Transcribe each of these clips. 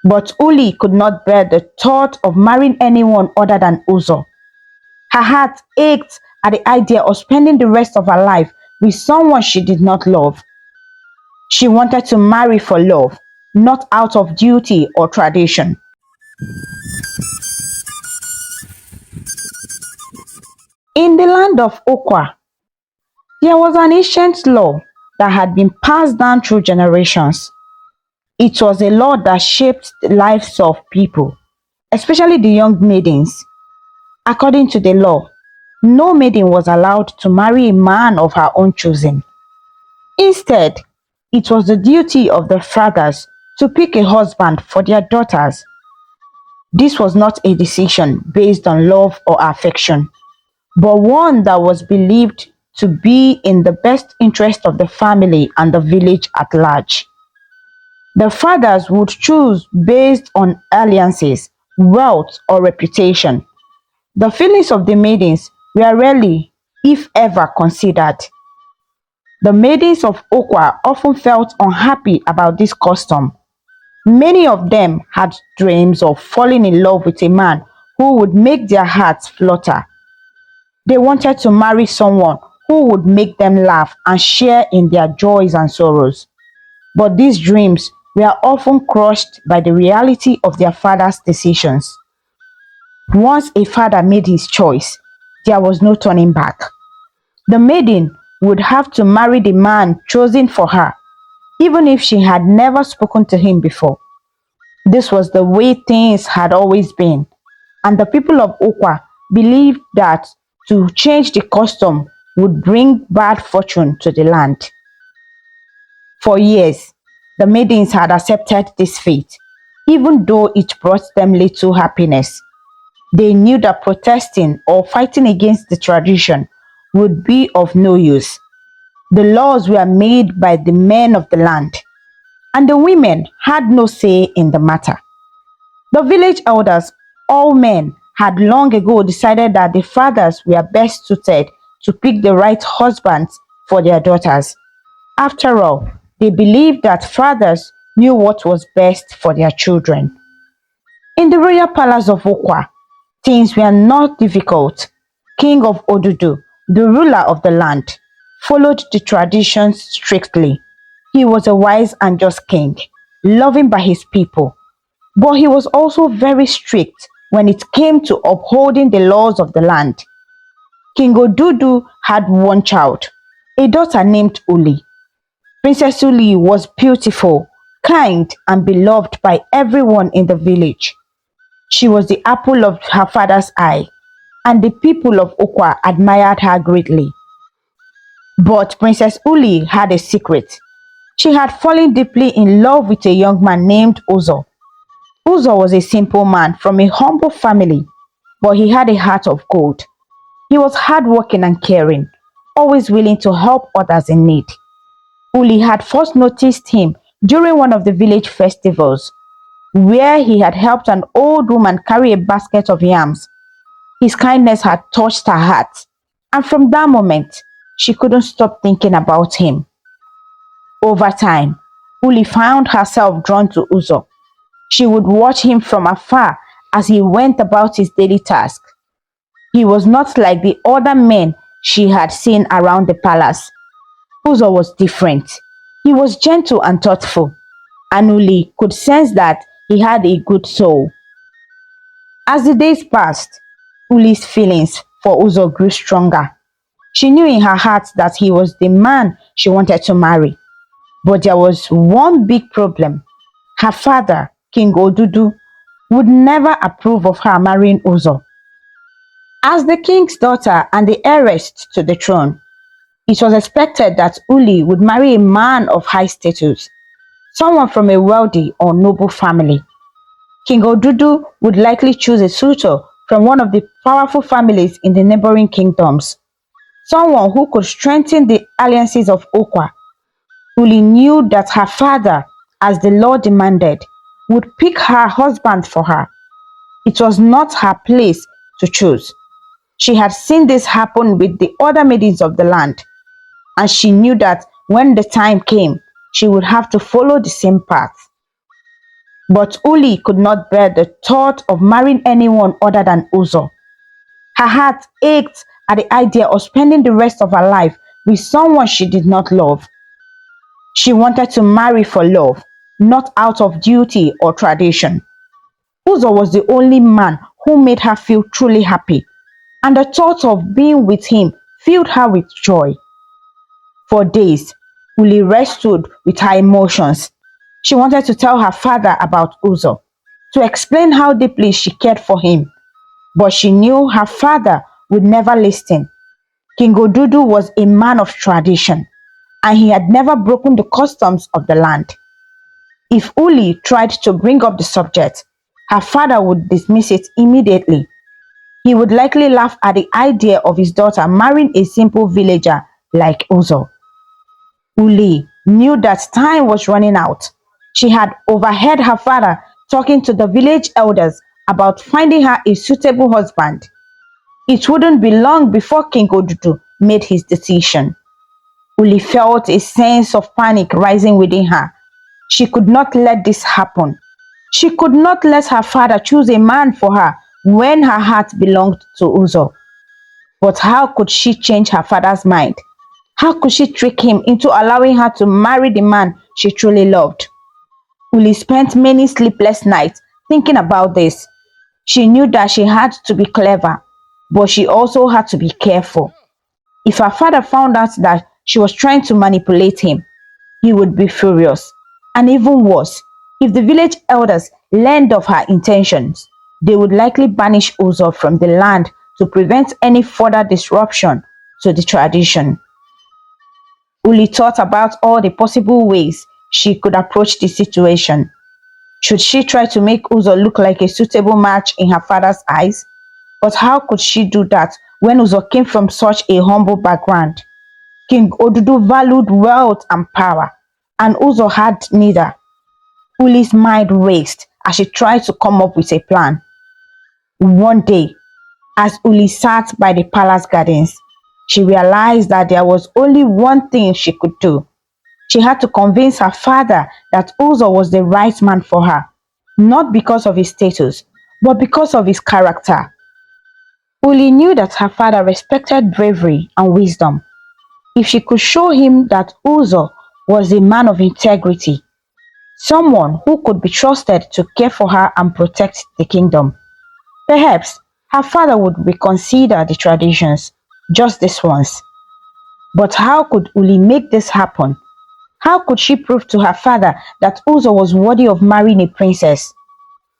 But Uli could not bear the thought of marrying anyone other than Uzo. Her heart ached at the idea of spending the rest of her life with someone she did not love. She wanted to marry for love, not out of duty or tradition. In the land of Okwa, there was an ancient law that had been passed down through generations. It was a law that shaped the lives of people, especially the young maidens. According to the law, no maiden was allowed to marry a man of her own choosing. Instead, it was the duty of the fathers to pick a husband for their daughters. This was not a decision based on love or affection, but one that was believed to be in the best interest of the family and the village at large. The fathers would choose based on alliances, wealth, or reputation. The feelings of the maidens were rarely, if ever, considered. The maidens of Okwa often felt unhappy about this custom. Many of them had dreams of falling in love with a man who would make their hearts flutter. They wanted to marry someone who would make them laugh and share in their joys and sorrows. But these dreams were often crushed by the reality of their father's decisions. Once a father made his choice, there was no turning back. The maiden would have to marry the man chosen for her, even if she had never spoken to him before. This was the way things had always been, and the people of Okwa believed that to change the custom would bring bad fortune to the land. For years, the maidens had accepted this fate, even though it brought them little happiness. They knew that protesting or fighting against the tradition would be of no use. The laws were made by the men of the land, and the women had no say in the matter. The village elders, all men, had long ago decided that the fathers were best suited to pick the right husbands for their daughters. After all, they believed that fathers knew what was best for their children. In the royal palace of Okwa, things were not difficult. King of Odudu, the ruler of the land, followed the traditions strictly. He was a wise and just king, loving by his people. But he was also very strict when it came to upholding the laws of the land. King Odudu had one child, a daughter named Uli. Princess Uli was beautiful, kind, and beloved by everyone in the village. She was the apple of her father's eye, and the people of Okwa admired her greatly. But Princess Uli had a secret. She had fallen deeply in love with a young man named Uzo. Uzo was a simple man from a humble family, but he had a heart of gold. He was hardworking and caring, always willing to help others in need. Uli had first noticed him during one of the village festivals, where he had helped an old woman carry a basket of yams. His kindness had touched her heart, and from that moment, she couldn't stop thinking about him. Over time, Uli found herself drawn to Uzo. She would watch him from afar as he went about his daily task. He was not like the other men she had seen around the palace. Uzo was different. He was gentle and thoughtful, and Uli could sense that he had a good soul. As the days passed, Uli's feelings for Uzo grew stronger. She knew in her heart that he was the man she wanted to marry. But there was one big problem. Her father, King Odudu, would never approve of her marrying Uzo. As the king's daughter and the heiress to the throne, it was expected that Uli would marry a man of high status, someone from a wealthy or noble family. King Odudu would likely choose a suitor from one of the powerful families in the neighboring kingdoms, someone who could strengthen the alliances of Okwa. Uli knew that her father, as the law demanded, would pick her husband for her. It was not her place to choose. She had seen this happen with the other maidens of the land, and she knew that when the time came, she would have to follow the same path. But Uli could not bear the thought of marrying anyone other than Uzo. Her heart ached at the idea of spending the rest of her life with someone she did not love. She wanted to marry for love, not out of duty or tradition. Uzo was the only man who made her feel truly happy, and the thought of being with him filled her with joy. For days, Uli wrestled with her emotions. She wanted to tell her father about Uzo, to explain how deeply she cared for him, but she knew her father would never listen. King Odudu was a man of tradition, and he had never broken the customs of the land. If Uli tried to bring up the subject, her father would dismiss it immediately. He would likely laugh at the idea of his daughter marrying a simple villager like Uzo. Uli knew that time was running out. She had overheard her father talking to the village elders about finding her a suitable husband. It wouldn't be long before King Odudu made his decision. Uli felt a sense of panic rising within her. She could not let this happen. She could not let her father choose a man for her when her heart belonged to Uzo. But how could she change her father's mind? How could she trick him into allowing her to marry the man she truly loved? Uli spent many sleepless nights thinking about this. She knew that she had to be clever, but she also had to be careful. If her father found out that she was trying to manipulate him, he would be furious. And even worse, if the village elders learned of her intentions, they would likely banish Uzo from the land to prevent any further disruption to the tradition. Uli thought about all the possible ways she could approach the situation. Should she try to make Uzo look like a suitable match in her father's eyes? But how could she do that when Uzo came from such a humble background? King Odudu valued wealth and power, and Uzo had neither. Uli's mind raced as she tried to come up with a plan. One day, as Uli sat by the palace gardens, she realized that there was only one thing she could do. She had to convince her father that Uzo was the right man for her, not because of his status, but because of his character. Uli knew that her father respected bravery and wisdom. If she could show him that Uzo was a man of integrity, someone who could be trusted to care for her and protect the kingdom, perhaps her father would reconsider the traditions just this once. But how could Uli make this happen? How could she prove to her father that Uzo was worthy of marrying a princess?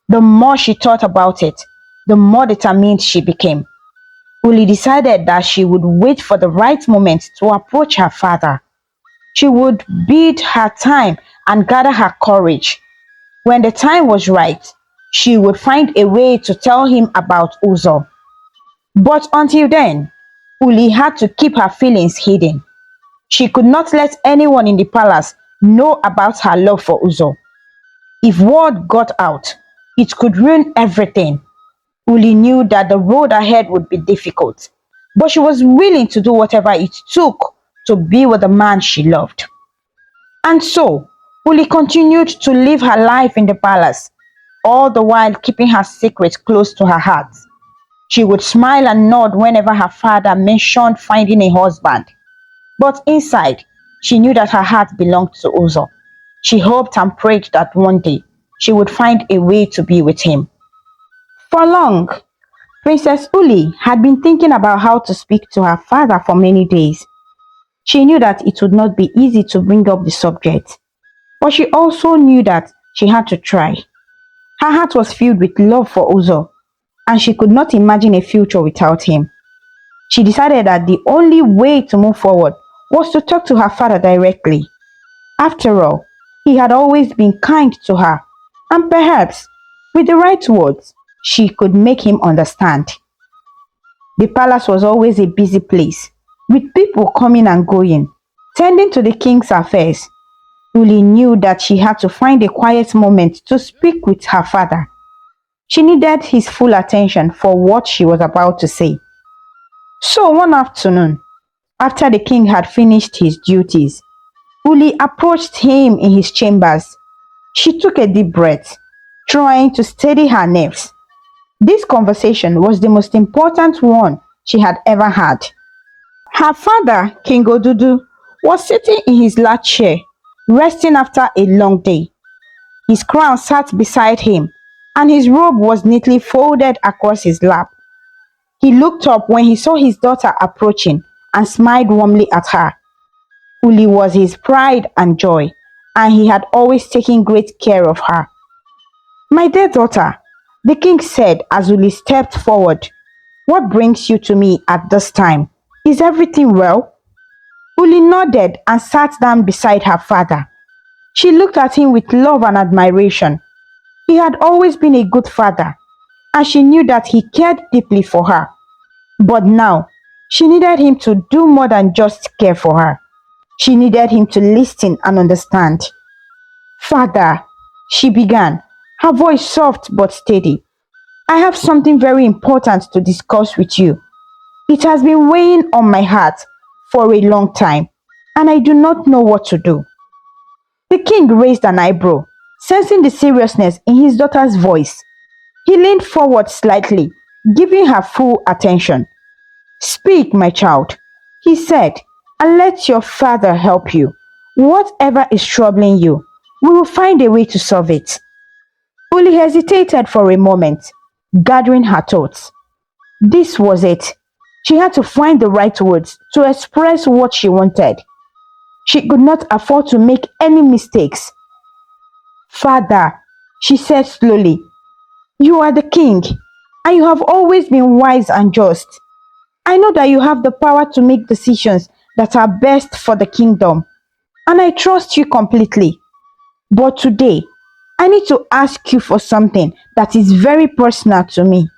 The more she thought about it, the more determined she became. Uli decided that she would wait for the right moment to approach her father. She would bide her time and gather her courage. When the time was right, she would find a way to tell him about Uzo. But until then, Uli had to keep her feelings hidden. She could not let anyone in the palace know about her love for Uzo. If word got out, it could ruin everything. Uli knew that the road ahead would be difficult, but she was willing to do whatever it took to be with the man she loved. And so, Uli continued to live her life in the palace, all the while keeping her secret close to her heart. She would smile and nod whenever her father mentioned finding a husband. But inside, she knew that her heart belonged to Uzo. She hoped and prayed that one day she would find a way to be with him. For long, Princess Uli had been thinking about how to speak to her father for many days. She knew that it would not be easy to bring up the subject, but she also knew that she had to try. Her heart was filled with love for Uzo, and she could not imagine a future without him. She decided that the only way to move forward was to talk to her father directly. After all, he had always been kind to her, and perhaps, with the right words, she could make him understand. The palace was always a busy place, with people coming and going, tending to the king's affairs. Uli knew that she had to find a quiet moment to speak with her father. She needed his full attention for what she was about to say. So one afternoon, after the king had finished his duties, Uli approached him in his chambers. She took a deep breath trying to steady her nerves. This conversation was the most important one she had ever had. Her father, King Odudu, was sitting in his large chair, resting after a long day. His crown sat beside him, and his robe was neatly folded across his lap. He looked up when he saw his daughter approaching and smiled warmly at her. Uli was his pride and joy, and he had always taken great care of her. "My dear daughter," the king said as Uli stepped forward, "what brings you to me at this time? Is everything well?" Uli nodded and sat down beside her father. She looked at him with love and admiration. He had always been a good father, and she knew that he cared deeply for her. But now, she needed him to do more than just care for her. She needed him to listen and understand. "Father," she began, her voice soft but steady, "I have something very important to discuss with you. It has been weighing on my heart for a long time, and I do not know what to do." The king raised an eyebrow, sensing the seriousness in his daughter's voice. He leaned forward slightly, giving her full attention. "Speak, my child," he said, "and let your father help you. Whatever is troubling you, we will find a way to solve it." Uli hesitated for a moment, gathering her thoughts. This was it. She had to find the right words to express what she wanted. She could not afford to make any mistakes. "Father," she said slowly, "you are the king, and you have always been wise and just. I know that you have the power to make decisions that are best for the kingdom, and I trust you completely. But today, I need to ask you for something that is very personal to me."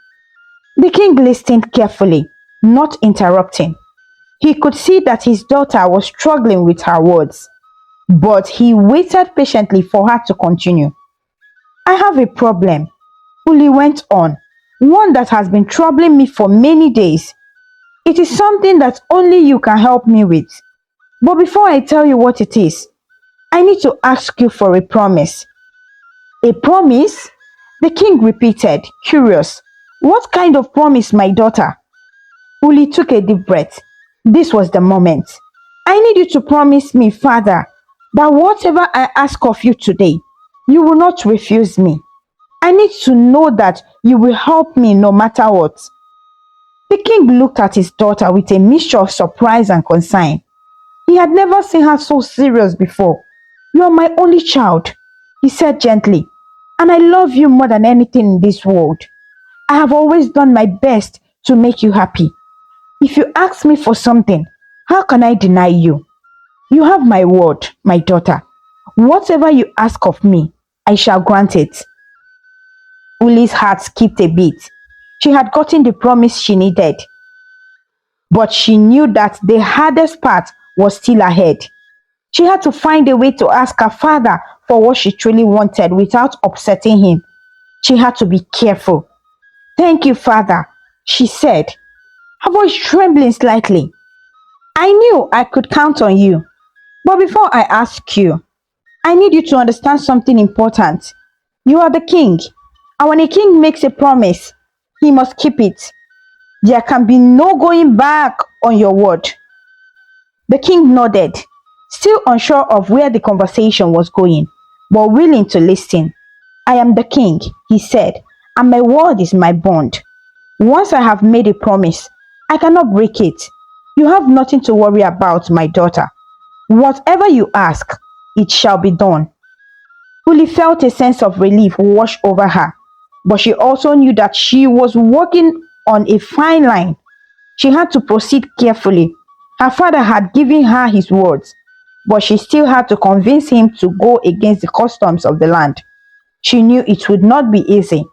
The king listened carefully, not interrupting. He could see that his daughter was struggling with her words, but he waited patiently for her to continue. "I have a problem," Uli went on, "one that has been troubling me for many days. It is something that only you can help me with. But before I tell you what it is, I need to ask you for a promise." "A promise?" the king repeated, curious. "What kind of promise, my daughter?" Uli took a deep breath. This was the moment. "I need you to promise me, father, that whatever I ask of you today, you will not refuse me. I need to know that you will help me no matter what." The king looked at his daughter with a mixture of surprise and concern. He had never seen her so serious before. "You are my only child," he said gently, "and I love you more than anything in this world. I have always done my best to make you happy. If you ask me for something, how can I deny you? You have my word, my daughter. Whatever you ask of me, I shall grant it." Uli's heart skipped a beat. She had gotten the promise she needed, but she knew that the hardest part was still ahead. She had to find a way to ask her father for what she truly wanted without upsetting him. She had to be careful. "Thank you, father," she said, her voice trembling slightly. "I knew I could count on you. But before I ask you, I need you to understand something important. You are the king, and when a king makes a promise, he must keep it. There can be no going back on your word." The king nodded, still unsure of where the conversation was going, but willing to listen. "I am the king," he said, "and my word is my bond. Once I have made a promise, I cannot break it. You have nothing to worry about, my daughter. Whatever you ask, it shall be done." Uli felt a sense of relief wash over her, but she also knew that she was walking on a fine line. She had to proceed carefully. Her father had given her his words, but she still had to convince him to go against the customs of the land. She knew it would not be easy.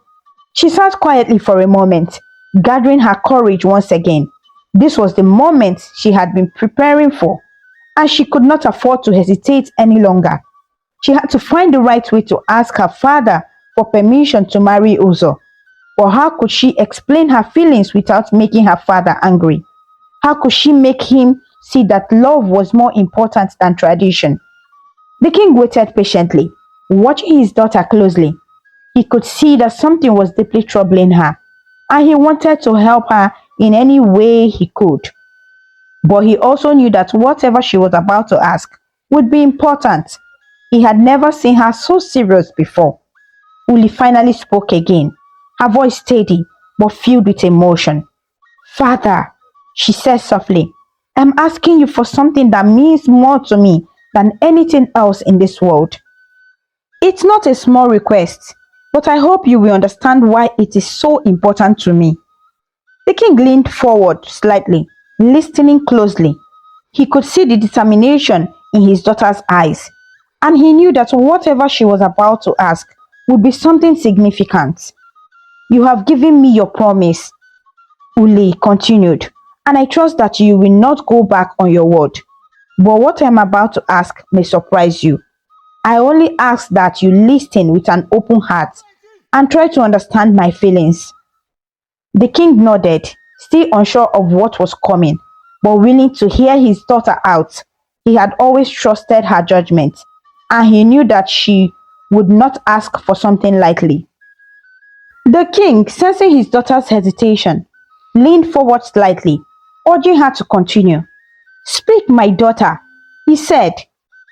She sat quietly for a moment, gathering her courage once again. This was the moment she had been preparing for, and she could not afford to hesitate any longer. She had to find the right way to ask her father for permission to marry Uzo. But how could she explain her feelings without making her father angry? How could she make him see that love was more important than tradition? The king waited patiently, watching his daughter closely. He could see that something was deeply troubling her, and he wanted to help her in any way he could. But he also knew that whatever she was about to ask would be important. He had never seen her so serious before. Uli finally spoke again, her voice steady but filled with emotion. "Father," she said softly, "I'm asking you for something that means more to me than anything else in this world. It's not a small request, but I hope you will understand why it is so important to me." The king leaned forward slightly, listening closely. He could see the determination in his daughter's eyes, and he knew that whatever she was about to ask would be something significant. "You have given me your promise," Uli continued, "and I trust that you will not go back on your word. But what I am about to ask may surprise you. I only ask that you listen with an open heart and try to understand my feelings." The king nodded, still unsure of what was coming, but willing to hear his daughter out. He had always trusted her judgment, and he knew that she would not ask for something lightly. The king, sensing his daughter's hesitation, leaned forward slightly, urging her to continue. "Speak, my daughter," he said,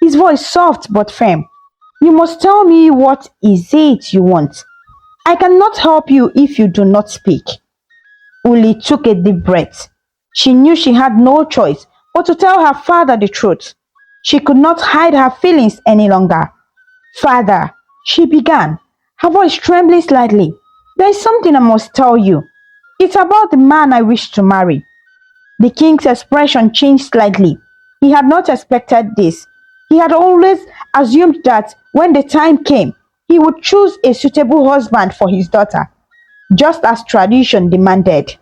his voice soft but firm. "You must tell me what is it you want. I cannot help you if you do not speak." Uli took a deep breath. She knew she had no choice but to tell her father the truth. She could not hide her feelings any longer. "Father," she began, her voice trembling slightly, "there is something I must tell you. It's about the man I wish to marry." The king's expression changed slightly. He had not expected this. He had always assumed that when the time came, he would choose a suitable husband for his daughter, just as tradition demanded.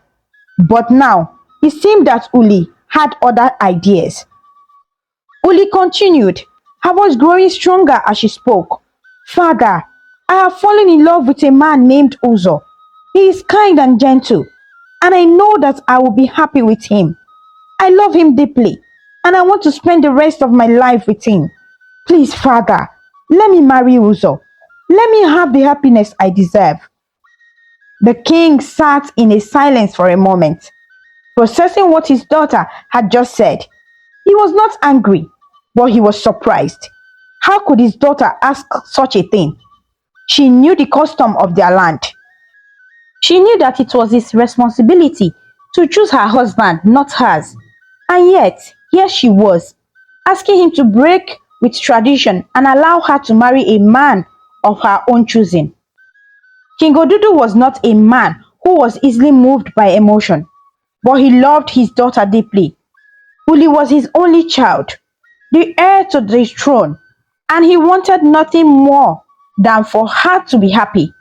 But now, it seemed that Uli had other ideas. Uli continued, her voice growing stronger as she spoke. "Father, I have fallen in love with a man named Uzo. He is kind and gentle, and I know that I will be happy with him. I love him deeply, and I want to spend the rest of my life with him. Please, Father, let me marry Uzo. Let me have the happiness I deserve." The king sat in a silence for a moment, processing what his daughter had just said. He was not angry, but he was surprised. How could his daughter ask such a thing? She knew the custom of their land. She knew that it was his responsibility to choose her husband, not hers. And yet, here she was, asking him to break with tradition and allow her to marry a man of her own choosing. King Odudu was not a man who was easily moved by emotion, but he loved his daughter deeply. Uli was his only child, the heir to the throne, and he wanted nothing more than for her to be happy.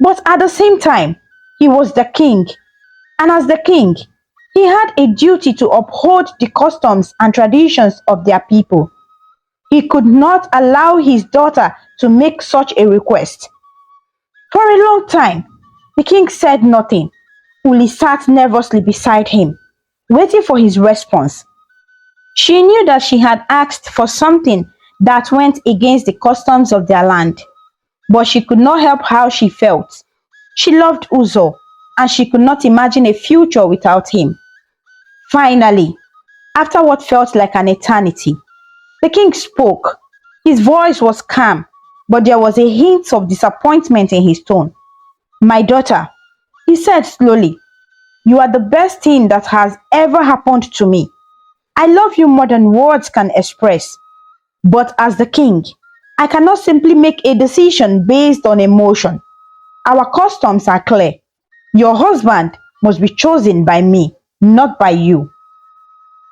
But at the same time, he was the king, and as the king, he had a duty to uphold the customs and traditions of their people. He could not allow his daughter to make such a request. For a long time, the king said nothing. Uli sat nervously beside him, waiting for his response. She knew that she had asked for something that went against the customs of their land, but she could not help how she felt. She loved Uzo, and she could not imagine a future without him. Finally, after what felt like an eternity, the king spoke. His voice was calm, but there was a hint of disappointment in his tone. "My daughter," he said slowly, "you are the best thing that has ever happened to me. I love you more than words can express. But as the king, I cannot simply make a decision based on emotion. Our customs are clear. Your husband must be chosen by me, not by you."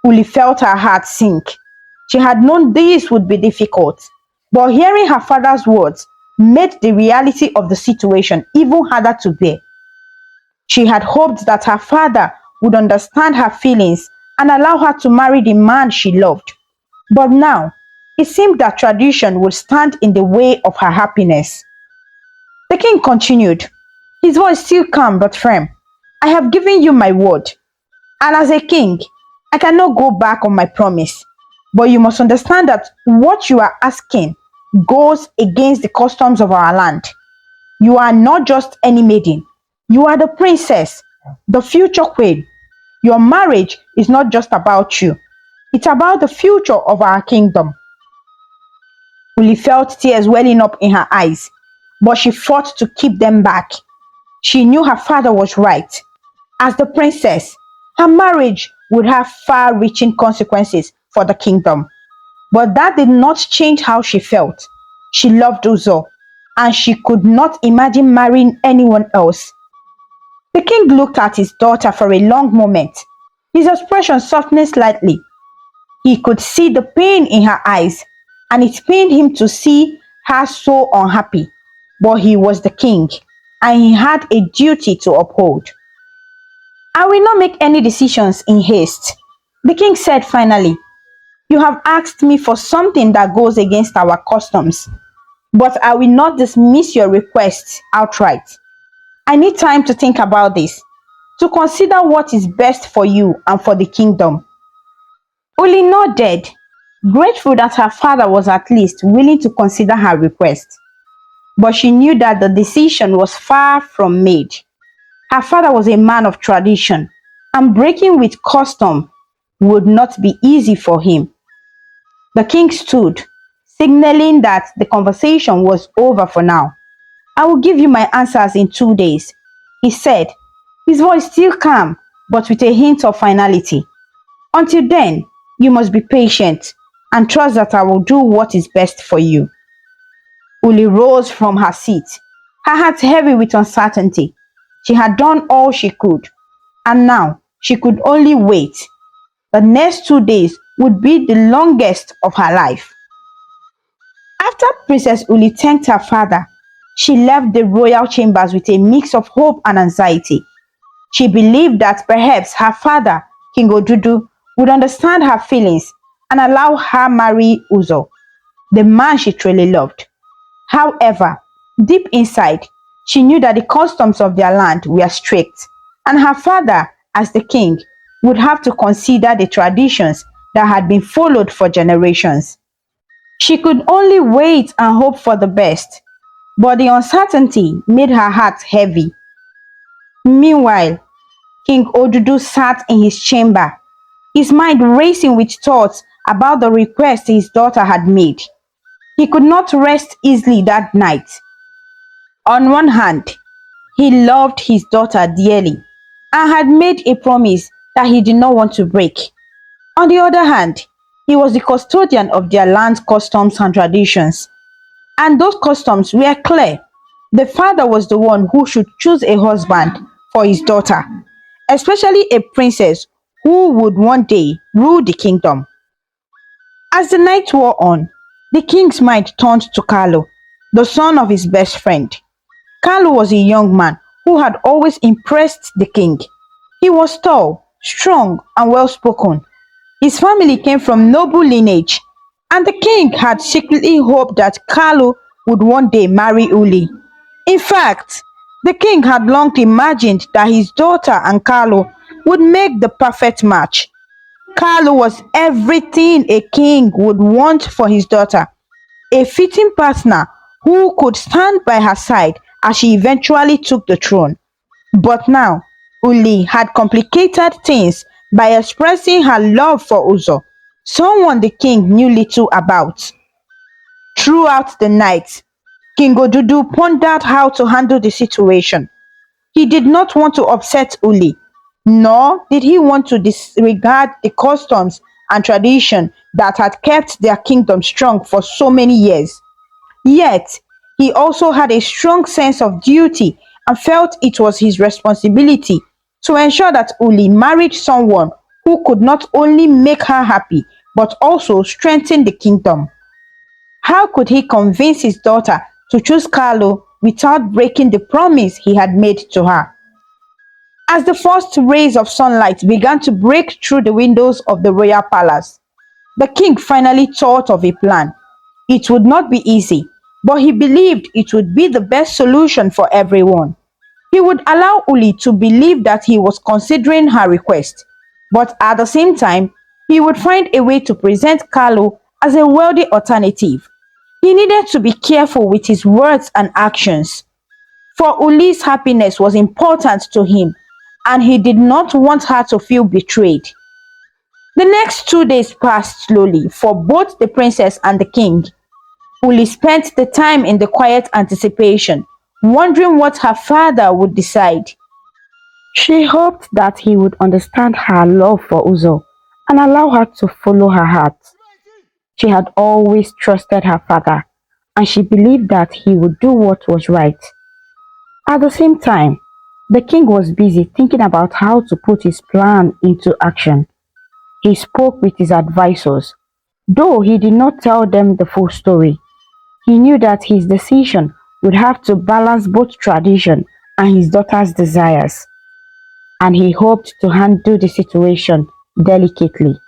Uli felt her heart sink. She had known this would be difficult, but hearing her father's words made the reality of the situation even harder to bear. She had hoped that her father would understand her feelings and allow her to marry the man she loved. But now, it seemed that tradition would stand in the way of her happiness. The king continued, his voice still calm but firm. "I have given you my word, and as a king, I cannot go back on my promise. But you must understand that what you are asking goes against the customs of our land. You are not just any maiden. You are the princess, the future queen. Your marriage is not just about you. It's about the future of our kingdom." Uli felt tears welling up in her eyes, but she fought to keep them back. She knew her father was right. As the princess, her marriage would have far-reaching consequences for the kingdom. But that did not change how she felt. She loved Uzo, and she could not imagine marrying anyone else. The king looked at his daughter for a long moment, his expression softening slightly. He could see the pain in her eyes, and it pained him to see her so unhappy. But he was the king, and he had a duty to uphold. "I will not make any decisions in haste," the king said finally. "You have asked me for something that goes against our customs, but I will not dismiss your request outright. I need time to think about this, to consider what is best for you and for the kingdom." Uli nodded, grateful that her father was at least willing to consider her request. But she knew that the decision was far from made. Her father was a man of tradition, and breaking with custom would not be easy for him. The king stood, signaling that the conversation was over for now. "I will give you my answers in 2 days," he said, his voice still calm but with a hint of finality. "Until then, you must be patient and trust that I will do what is best for you." Uli rose from her seat, her heart heavy with uncertainty. She had done all she could, and now she could only wait. The next 2 days would be the longest of her life. After Princess Uli thanked her father, she left the royal chambers with a mix of hope and anxiety. She believed that perhaps her father, King Odudu, would understand her feelings and allow her marry Uzo, the man she truly loved. However, deep inside, she knew that the customs of their land were strict, and her father, as the king, would have to consider the traditions that had been followed for generations. She could only wait and hope for the best, but the uncertainty made her heart heavy. Meanwhile, King Odudu sat in his chamber, his mind racing with thoughts about the request his daughter had made. He could not rest easily that night. On one hand, he loved his daughter dearly and had made a promise that he did not want to break. On the other hand, he was the custodian of their land's customs and traditions, and those customs were clear. The father was the one who should choose a husband for his daughter, especially a princess who would one day rule the kingdom. As the night wore on, the king's mind turned to Carlo, the son of his best friend. Carlo was a young man who had always impressed the king. He was tall, strong, and well-spoken. His family came from noble lineage, and the king had secretly hoped that Carlo would one day marry Uli. In fact, the king had long imagined that his daughter and Carlo would make the perfect match. Carlo was everything a king would want for his daughter, a fitting partner who could stand by her side as she eventually took the throne. But now, Uli had complicated things by expressing her love for Uzo, someone the king knew little about. Throughout the night, King Odudu pondered how to handle the situation. He did not want to upset Uli, nor did he want to disregard the customs and tradition that had kept their kingdom strong for so many years. Yet, he also had a strong sense of duty and felt it was his responsibility to ensure that Uli married someone who could not only make her happy but also strengthen the kingdom. How could he convince his daughter to choose Carlo without breaking the promise he had made to her? As the first rays of sunlight began to break through the windows of the royal palace, the king finally thought of a plan. It would not be easy, but he believed it would be the best solution for everyone. He would allow Uli to believe that he was considering her request, but at the same time, he would find a way to present Carlo as a wealthy alternative. He needed to be careful with his words and actions. For Uli's happiness was important to him, and he did not want her to feel betrayed. The next 2 days passed slowly for both the princess and the king. Uli spent the time in the quiet anticipation, wondering what her father would decide. She hoped that he would understand her love for Uzo and allow her to follow her heart. She had always trusted her father, and she believed that he would do what was right. At the same time, the king was busy thinking about how to put his plan into action. He spoke with his advisors, though he did not tell them the full story. He knew that his decision would have to balance both tradition and his daughter's desires, and he hoped to handle the situation delicately.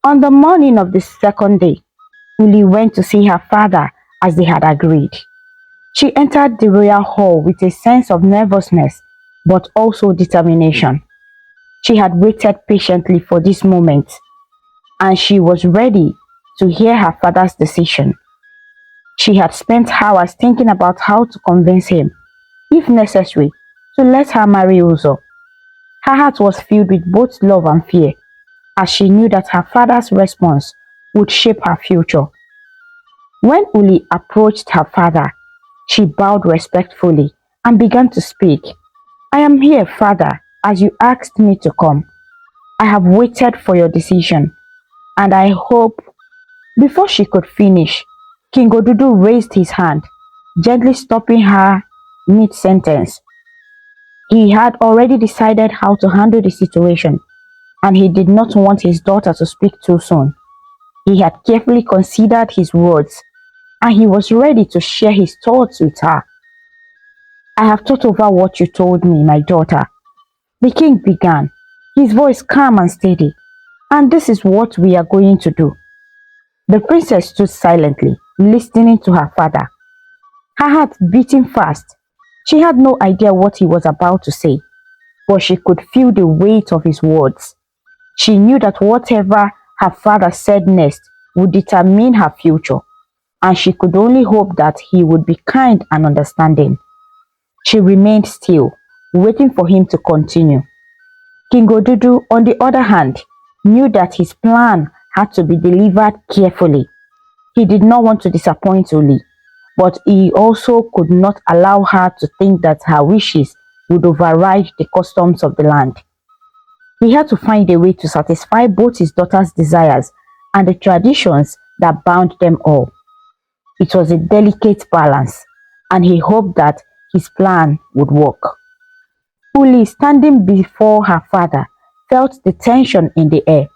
On the morning of the second day, Uli went to see her father as they had agreed. She entered the royal hall with a sense of nervousness but also determination. She had waited patiently for this moment, and she was ready to hear her father's decision. She had spent hours thinking about how to convince him, if necessary, to let her marry Uzo. Her heart was filled with both love and fear, as she knew that her father's response would shape her future. When Uli approached her father, she bowed respectfully and began to speak. "I am here, father, as you asked me to come. I have waited for your decision, and I hope..." Before she could finish, King Odudu raised his hand, gently stopping her mid-sentence. He had already decided how to handle the situation, and he did not want his daughter to speak too soon. He had carefully considered his words, and he was ready to share his thoughts with her. "I have thought over what you told me, my daughter," the king began, his voice calm and steady, "and this is what we are going to do." The princess stood silently, listening to her father, her heart beating fast. She had no idea what he was about to say, but she could feel the weight of his words. She knew that whatever her father said next would determine her future, and she could only hope that he would be kind and understanding. She remained still, waiting for him to continue. King Odudu, on the other hand, knew that his plan had to be delivered carefully. He did not want to disappoint Uli, but he also could not allow her to think that her wishes would override the customs of the land. He had to find a way to satisfy both his daughter's desires and the traditions that bound them all. It was a delicate balance, and he hoped that his plan would work. Uli, standing before her father, felt the tension in the air.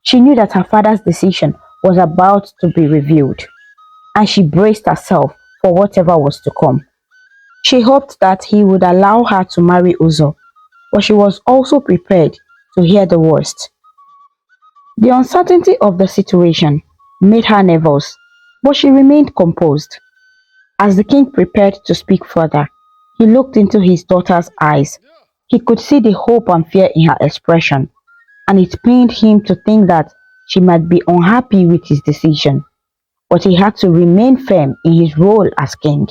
She knew that her father's decision was about to be revealed, and she braced herself for whatever was to come. She hoped that he would allow her to marry Uzo, but she was also prepared to hear the worst. The uncertainty of the situation made her nervous, but she remained composed. As the king prepared to speak further, he looked into his daughter's eyes. He could see the hope and fear in her expression, and it pained him to think that she might be unhappy with his decision. But he had to remain firm in his role as king,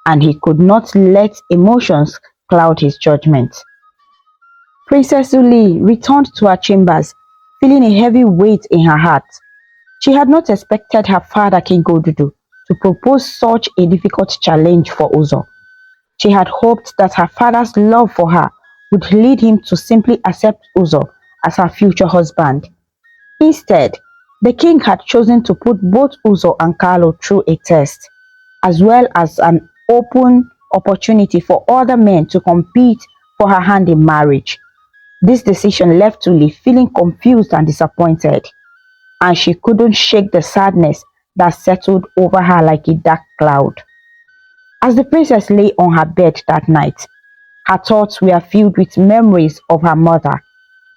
and he could not let emotions cloud his judgment. Princess Uli returned to her chambers, feeling a heavy weight in her heart. She had not expected her father, King Odudu, to propose such a difficult challenge for Uzo. She had hoped that her father's love for her would lead him to simply accept Uzo as her future husband. Instead, the king had chosen to put both Uzo and Carlo through a test, as well as an open opportunity for other men to compete for her hand in marriage. This decision left Uli feeling confused and disappointed, and she couldn't shake the sadness that settled over her like a dark cloud. As the princess lay on her bed that night, her thoughts were filled with memories of her mother.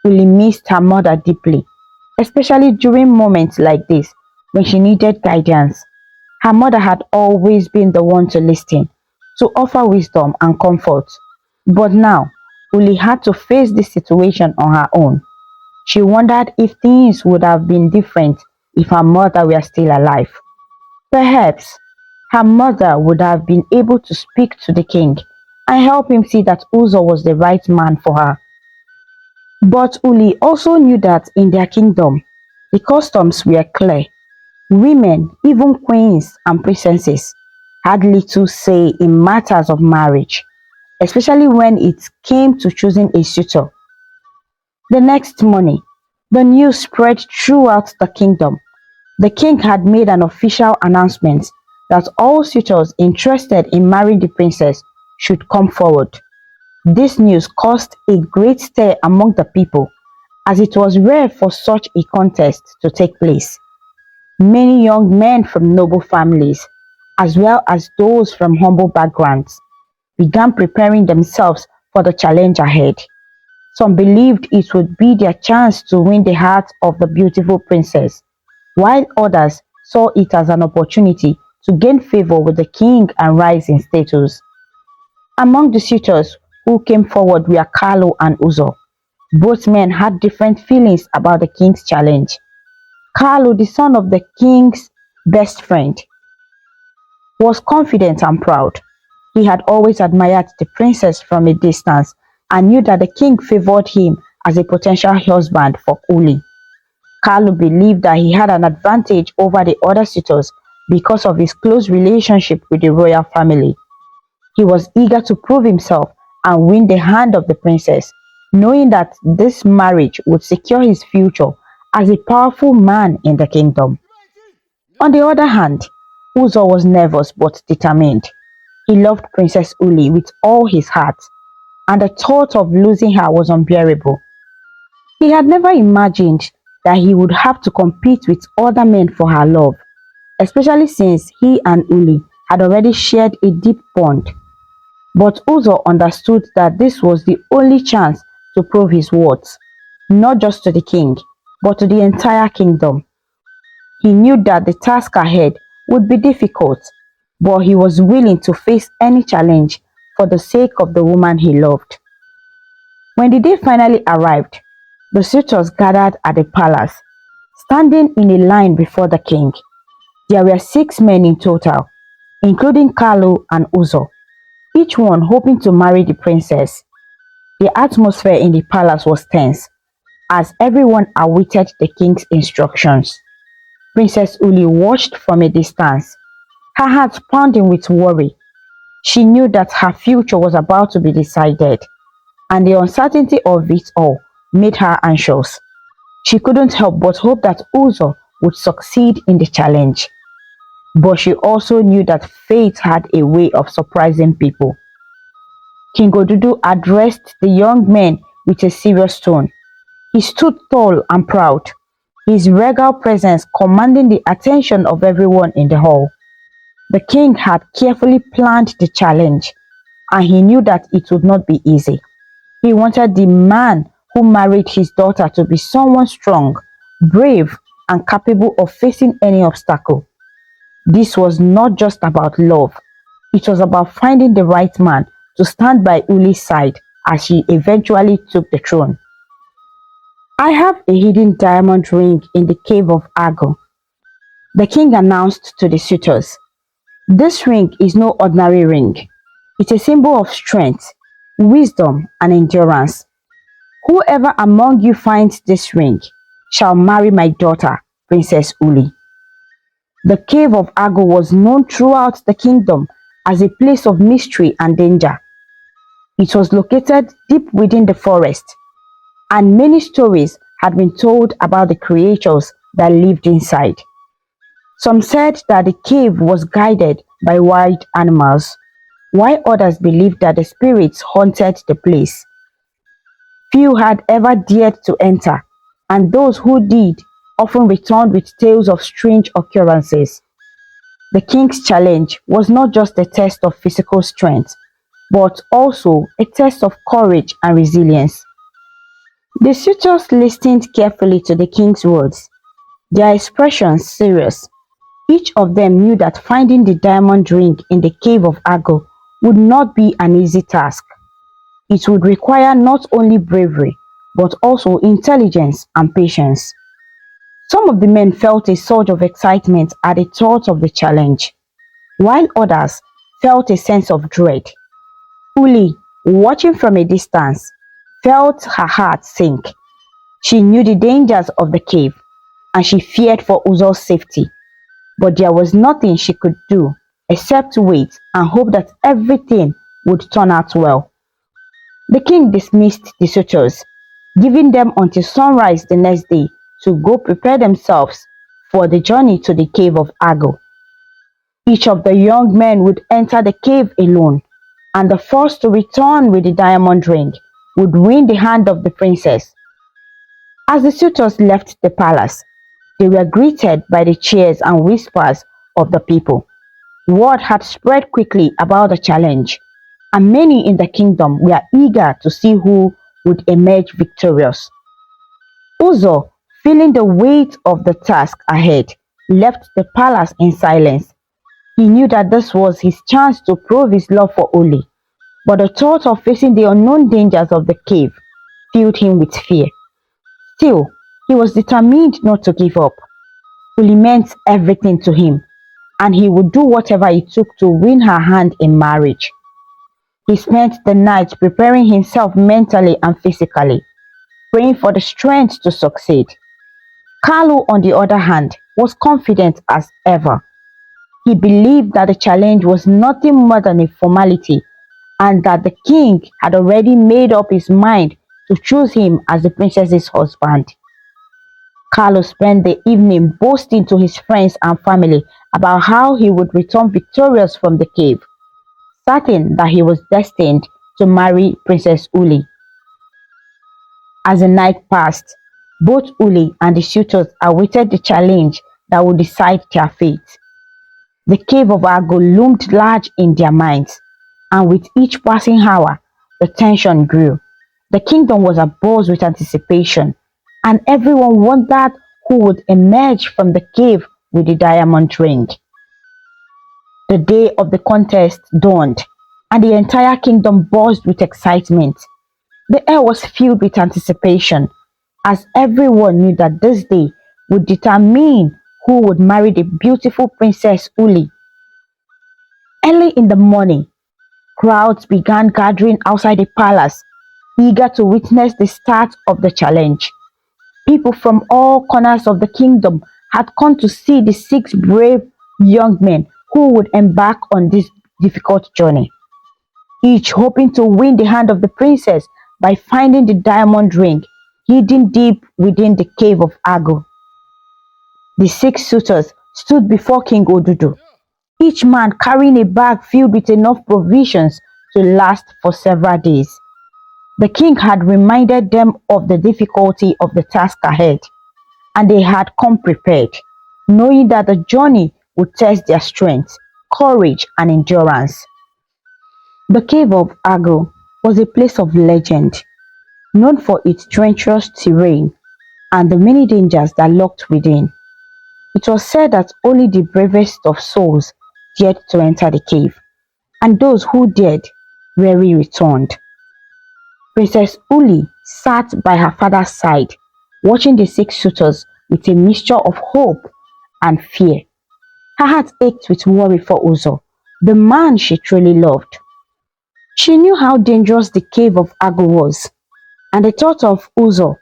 Uli missed her mother deeply, especially during moments like this when she needed guidance. Her mother had always been the one to listen, to offer wisdom and comfort. But now, Uli had to face this situation on her own. She wondered if things would have been different if her mother were still alive. Perhaps Her mother would have been able to speak to the king and help him see that Uzo was the right man for her. But Uli also knew that in their kingdom, the customs were clear. Women, even queens and princesses, had little say in matters of marriage, especially when it came to choosing a suitor. The next morning, the news spread throughout the kingdom. The king had made an official announcement that all suitors interested in marrying the princess should come forward. This news caused a great stir among the people, as it was rare for such a contest to take place. Many young men from noble families, as well as those from humble backgrounds, began preparing themselves for the challenge ahead. Some believed it would be their chance to win the heart of the beautiful princess, while others saw it as an opportunity to gain favor with the king and rise in status. Among the suitors who came forward were Carlo and Uzo. Both men had different feelings about the king's challenge. Carlo, the son of the king's best friend, was confident and proud. He had always admired the princess from a distance and knew that the king favored him as a potential husband for Uli. Carlo believed that he had an advantage over the other suitors because of his close relationship with the royal family. He was eager to prove himself and win the hand of the princess, knowing that this marriage would secure his future as a powerful man in the kingdom. On the other hand, Uzo was nervous but determined. He loved Princess Uli with all his heart, and the thought of losing her was unbearable. He had never imagined that he would have to compete with other men for her love, especially since he and Uli had already shared a deep bond. But Uzo understood that this was the only chance to prove his worth, not just to the king, but to the entire kingdom. He knew that the task ahead would be difficult, but he was willing to face any challenge for the sake of the woman he loved. When the day finally arrived, the suitors gathered at the palace, standing in a line before the king. There were 6 men in total, including Carlo and Uzo, each one hoping to marry the princess. The atmosphere in the palace was tense, as everyone awaited the king's instructions. Princess Uli watched from a distance, her heart pounding with worry. She knew that her future was about to be decided, and the uncertainty of it all made her anxious. She couldn't help but hope that Uzo would succeed in the challenge. But she also knew that fate had a way of surprising people. King Odudu addressed the young men with a serious tone. He stood tall and proud, his regal presence commanding the attention of everyone in the hall. The king had carefully planned the challenge, and he knew that it would not be easy. He wanted the man who married his daughter to be someone strong, brave, and capable of facing any obstacle. This was not just about love, it was about finding the right man to stand by Uli's side as she eventually took the throne. I have a hidden diamond ring in the cave of Agba, the king announced to the suitors. This ring is no ordinary ring. It's a symbol of strength, wisdom, and endurance. Whoever among you finds this ring shall marry my daughter, Princess Uli. The cave of Agba was known throughout the kingdom as a place of mystery and danger. It was located deep within the forest, and many stories had been told about the creatures that lived inside. Some said that the cave was guarded by wild animals, while others believed that the spirits haunted the place. Few had ever dared to enter, and those who did often returned with tales of strange occurrences. The king's challenge was not just a test of physical strength, but also a test of courage and resilience. The suitors listened carefully to the king's words, their expressions serious. Each of them knew that finding the diamond ring in the cave of Agba would not be an easy task. It would require not only bravery, but also intelligence and patience. Some of the men felt a surge of excitement at the thought of the challenge. while others felt a sense of dread. Uli, watching from a distance, felt her heart sink. She knew the dangers of the cave, and she feared for Uzo's safety. But there was nothing she could do except wait and hope that everything would turn out well. The king dismissed the suitors, giving them until sunrise the next day to go prepare themselves for the journey to the cave of Agba. Each of the young men would enter the cave alone, and the first to return with the diamond ring would win the hand of the princess. As the suitors left the palace, they were greeted by the cheers and whispers of the people. Word had spread quickly about the challenge, and many in the kingdom were eager to see who would emerge victorious. Uzo, feeling the weight of the task ahead, left the palace in silence. He knew that this was his chance to prove his love for Uli, but the thought of facing the unknown dangers of the cave filled him with fear. Still, he was determined not to give up. Uli meant everything to him, and he would do whatever it took to win her hand in marriage. He spent the night preparing himself mentally and physically, praying for the strength to succeed. Carlo, on the other hand, was confident as ever. He believed that the challenge was nothing more than a formality and that the king had already made up his mind to choose him as the princess's husband. Carlo spent the evening boasting to his friends and family about how he would return victorious from the cave, certain that he was destined to marry Princess Uli. As the night passed, both Uli and the suitors awaited the challenge that would decide their fate. The cave of Agba loomed large in their minds, and with each passing hour, the tension grew. The kingdom was abuzz with anticipation, and everyone wondered who would emerge from the cave with the diamond ring. The day of the contest dawned, and the entire kingdom buzzed with excitement. The air was filled with anticipation, as everyone knew that this day would determine who would marry the beautiful Princess Uli. Early in the morning, crowds began gathering outside the palace, eager to witness the start of the challenge. People from all corners of the kingdom had come to see the 6 brave young men who would embark on this difficult journey, each hoping to win the hand of the princess by finding the diamond ring hidden deep within the cave of Agba. The 6 suitors stood before King Odudu, each man carrying a bag filled with enough provisions to last for several days. The king had reminded them of the difficulty of the task ahead, and they had come prepared, knowing that the journey would test their strength, courage, and endurance. The cave of Agba was a place of legend, known for its treacherous terrain and the many dangers that lurked within. It was said that only the bravest of souls dared to enter the cave, and those who dared rarely returned. Princess Uli sat by her father's side, watching the 6 suitors with a mixture of hope and fear. Her heart ached with worry for Uzo, the man she truly loved. She knew how dangerous the cave of Agba was, and the thought of Uzo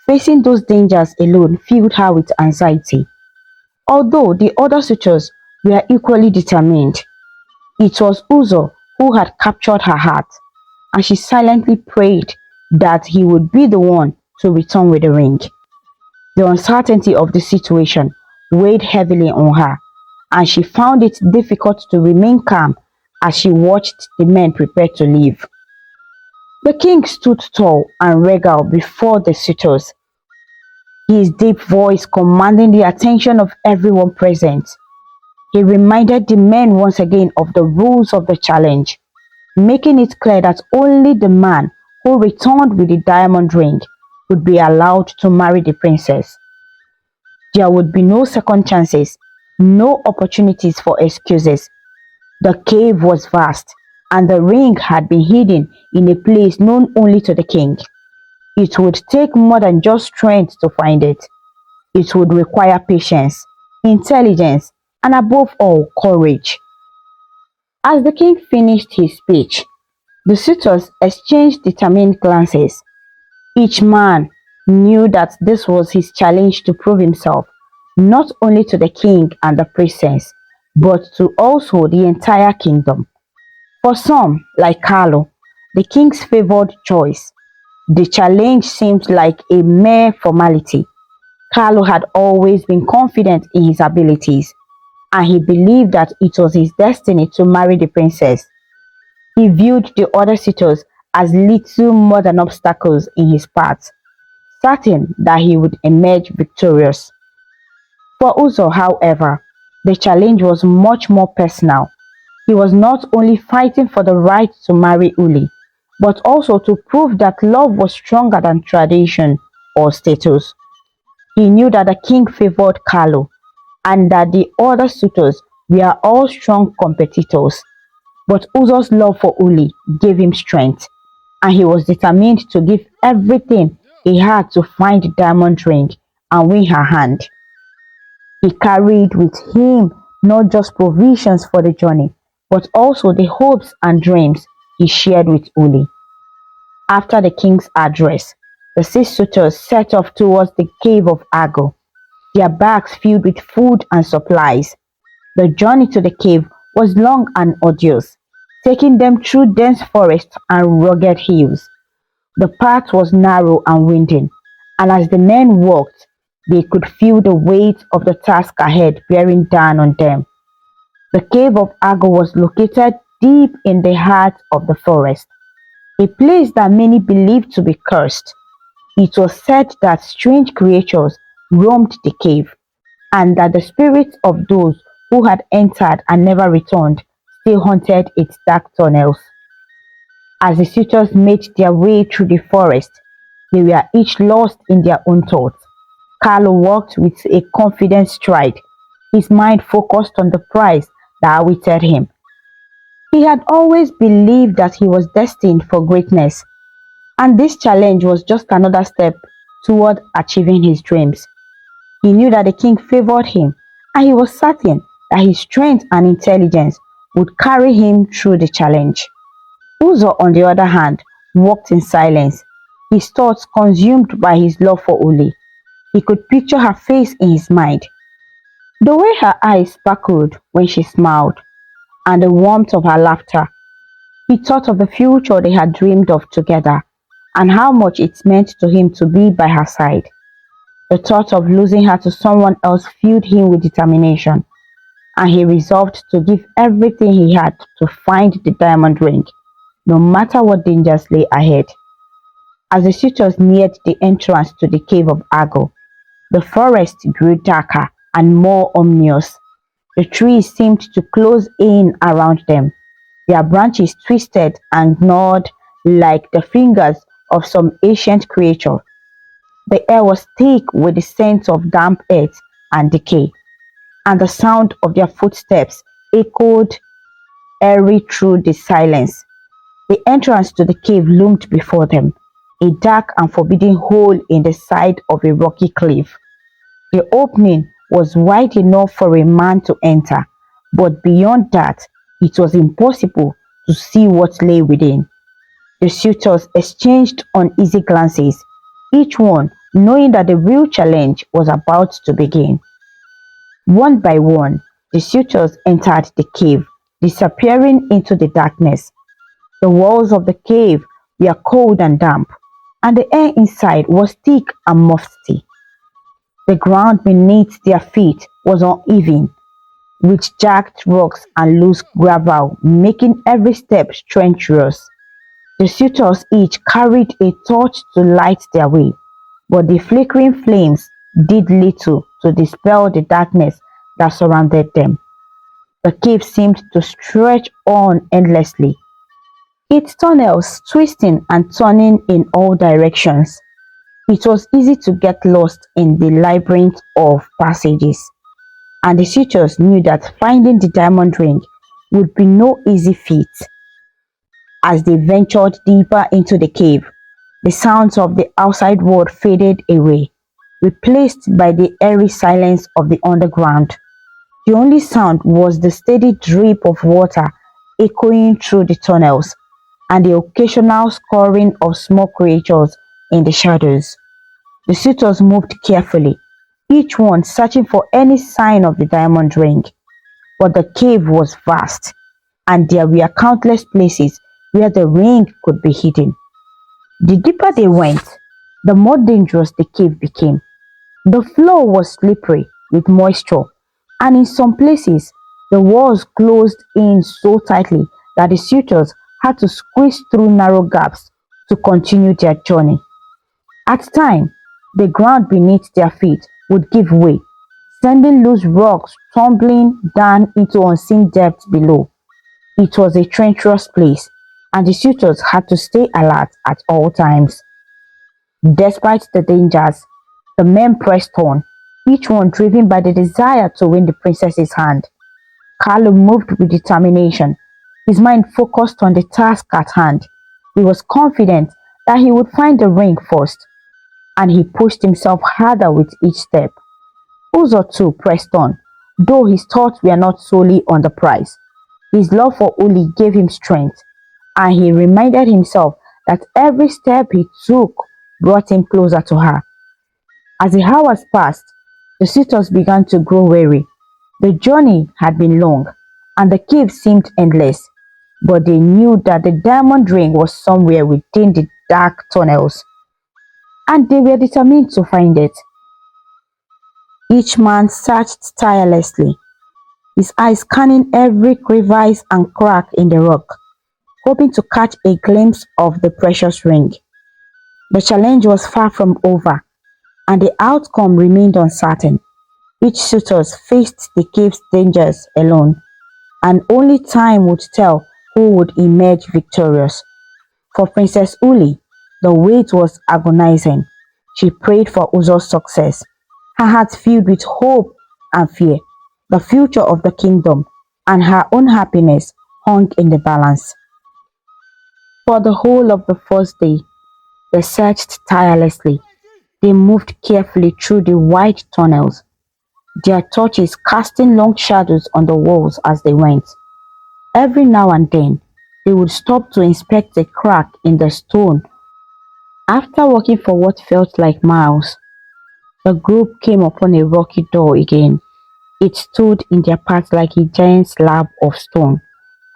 facing those dangers alone filled her with anxiety. Although the other suitors were equally determined, it was Uzo who had captured her heart, and she silently prayed that he would be the one to return with the ring. The uncertainty of the situation weighed heavily on her, and she found it difficult to remain calm as she watched the men prepare to leave. The king stood tall and regal before the suitors, his deep voice commanding the attention of everyone present. He reminded the men once again of the rules of the challenge, making it clear that only the man who returned with the diamond ring would be allowed to marry the princess. There would be no second chances, no opportunities for excuses. The cave was vast, and the ring had been hidden in a place known only to the king. It would take more than just strength to find it. It would require patience, intelligence, and above all, courage. As the king finished his speech, the suitors exchanged determined glances. Each man knew that this was his challenge to prove himself, not only to the king and the princess, but to also the entire kingdom. For some, like Carlo, the king's favored choice, the challenge seemed like a mere formality. Carlo had always been confident in his abilities, and he believed that it was his destiny to marry the princess. He viewed the other suitors as little more than obstacles in his path, certain that he would emerge victorious. For Uzo, however, the challenge was much more personal. He was not only fighting for the right to marry Uli, but also to prove that love was stronger than tradition or status. He knew that the king favored Carlo and that the other suitors were all strong competitors. But Uzo's love for Uli gave him strength, and he was determined to give everything he had to find the diamond ring and win her hand. He carried with him not just provisions for the journey, but also the hopes and dreams he shared with Uli. After the king's address, the six suitors set off towards the cave of Agba, their bags filled with food and supplies. The journey to the cave was long and arduous, taking them through dense forests and rugged hills. The path was narrow and winding, and as the men walked, they could feel the weight of the task ahead bearing down on them. The cave of Agba was located deep in the heart of the forest, a place that many believed to be cursed. It was said that strange creatures roamed the cave, and that the spirits of those who had entered and never returned still haunted its dark tunnels. As the suitors made their way through the forest, they were each lost in their own thoughts. Carlo walked with a confident stride, his mind focused on the prize that awaited him. He had always believed that he was destined for greatness, and this challenge was just another step toward achieving his dreams. He knew that the king favored him, and he was certain that his strength and intelligence would carry him through the challenge. Uzo, on the other hand, walked in silence, his thoughts consumed by his love for Uli. He could picture her face in his mind, the way her eyes sparkled when she smiled, and the warmth of her laughter. He thought of the future they had dreamed of together, and how much it meant to him to be by her side. The thought of losing her to someone else filled him with determination, and he resolved to give everything he had to find the diamond ring, no matter what dangers lay ahead. As the suitors neared the entrance to the cave of Agba, the forest grew darker and more ominous. The trees seemed to close in around them, their branches twisted and gnawed like the fingers of some ancient creature. The air was thick with the scent of damp earth and decay, and the sound of their footsteps echoed eerie through the silence. The entrance to the cave loomed before them, a dark and forbidding hole in the side of a rocky cliff. The opening was wide enough for a man to enter, but beyond that, it was impossible to see what lay within. The suitors exchanged uneasy glances, each one knowing that the real challenge was about to begin. One by one, the suitors entered the cave, disappearing into the darkness. The walls of the cave were cold and damp, and the air inside was thick and musty. The ground beneath their feet was uneven, with jagged rocks and loose gravel making every step treacherous. The suitors each carried a torch to light their way, but the flickering flames did little to dispel the darkness that surrounded them. The cave seemed to stretch on endlessly, its tunnels twisting and turning in all directions. It was easy to get lost in the labyrinth of passages, and the suitors knew that finding the diamond ring would be no easy feat. As they ventured deeper into the cave, the sounds of the outside world faded away, replaced by the eerie silence of the underground. The only sound was the steady drip of water echoing through the tunnels, and the occasional scurrying of small creatures in the shadows. The suitors moved carefully, each one searching for any sign of the diamond ring. But the cave was vast, and there were countless places where the ring could be hidden. The deeper they went, the more dangerous the cave became. The floor was slippery with moisture, and in some places the walls closed in so tightly that the suitors had to squeeze through narrow gaps to continue their journey. At times, the ground beneath their feet would give way, sending loose rocks tumbling down into unseen depths below. It was a treacherous place, and the suitors had to stay alert at all times. Despite the dangers, the men pressed on, each one driven by the desire to win the princess's hand. Carlo moved with determination, his mind focused on the task at hand. He was confident that he would find the ring first, and he pushed himself harder with each step. Uzo too pressed on, though his thoughts were not solely on the prize. His love for Uli gave him strength, and he reminded himself that every step he took brought him closer to her. As the hours passed, the suitors began to grow weary. The journey had been long, and the cave seemed endless, but they knew that the diamond ring was somewhere within the dark tunnels, and they were determined to find it. Each man searched tirelessly, his eyes scanning every crevice and crack in the rock, hoping to catch a glimpse of the precious ring. The challenge was far from over, and the outcome remained uncertain. Each suitor faced the cave's dangers alone, and only time would tell who would emerge victorious. For Princess Uli, the wait was agonizing. She prayed for Uzo's success, her heart filled with hope and fear. The future of the kingdom and her own happiness hung in the balance. For the whole of the first day, they searched tirelessly. They moved carefully through the wide tunnels, their torches casting long shadows on the walls as they went. Every now and then, they would stop to inspect a crack in the stone. After walking for what felt like miles, the group came upon a rocky door again. It stood in their path like a giant slab of stone,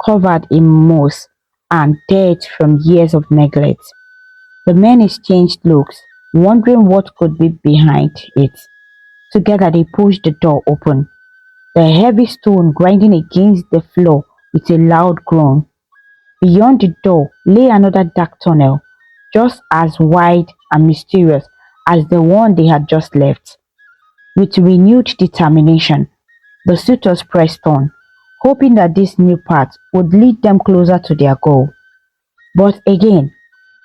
covered in moss and dirt from years of neglect. The men exchanged looks, wondering what could be behind it. Together they pushed the door open, the heavy stone grinding against the floor with a loud groan. Beyond the door lay another dark tunnel, just as wide and mysterious as the one they had just left. With renewed determination, the suitors pressed on, hoping that this new path would lead them closer to their goal. But again,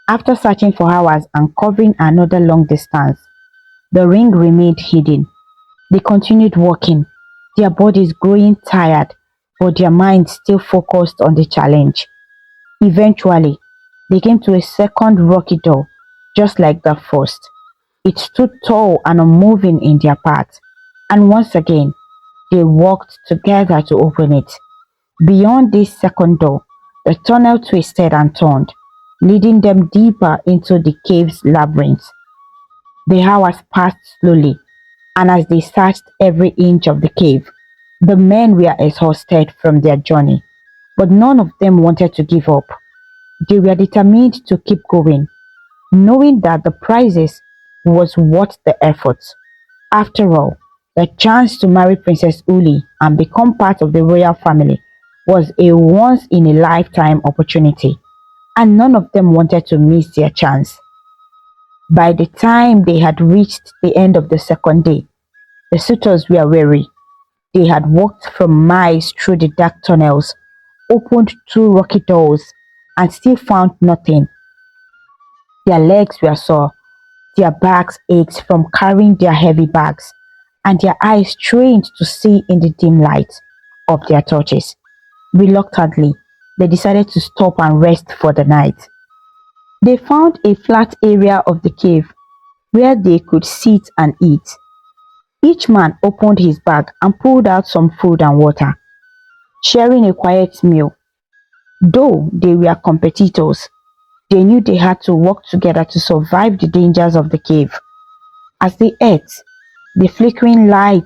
after searching for hours and covering another long distance, the ring remained hidden. They continued walking, their bodies growing tired, but their minds still focused on the challenge. Eventually, they came to a second rocky door, just like the first. It stood tall and unmoving in their path, and once again, they walked together to open it. Beyond this second door, the tunnel twisted and turned, leading them deeper into the cave's labyrinth. The hours passed slowly, and as they searched every inch of the cave, the men were exhausted from their journey, but none of them wanted to give up. They were determined to keep going, knowing that the prizes was worth the effort. After all, the chance to marry Princess Uli and become part of the royal family was a once in a lifetime opportunity, and none of them wanted to miss their chance. By the time they had reached the end of the second day, the suitors were weary. They had walked for miles through the dark tunnels, opened two rocky doors, and still found nothing. Their legs were sore, their backs ached from carrying their heavy bags, and their eyes strained to see in the dim light of their torches. Reluctantly, they decided to stop and rest for the night. They found a flat area of the cave where they could sit and eat. Each man opened his bag and pulled out some food and water. Sharing a quiet meal, Though they were competitors, they knew they had to work together to survive the dangers of the cave. As they ate, the flickering light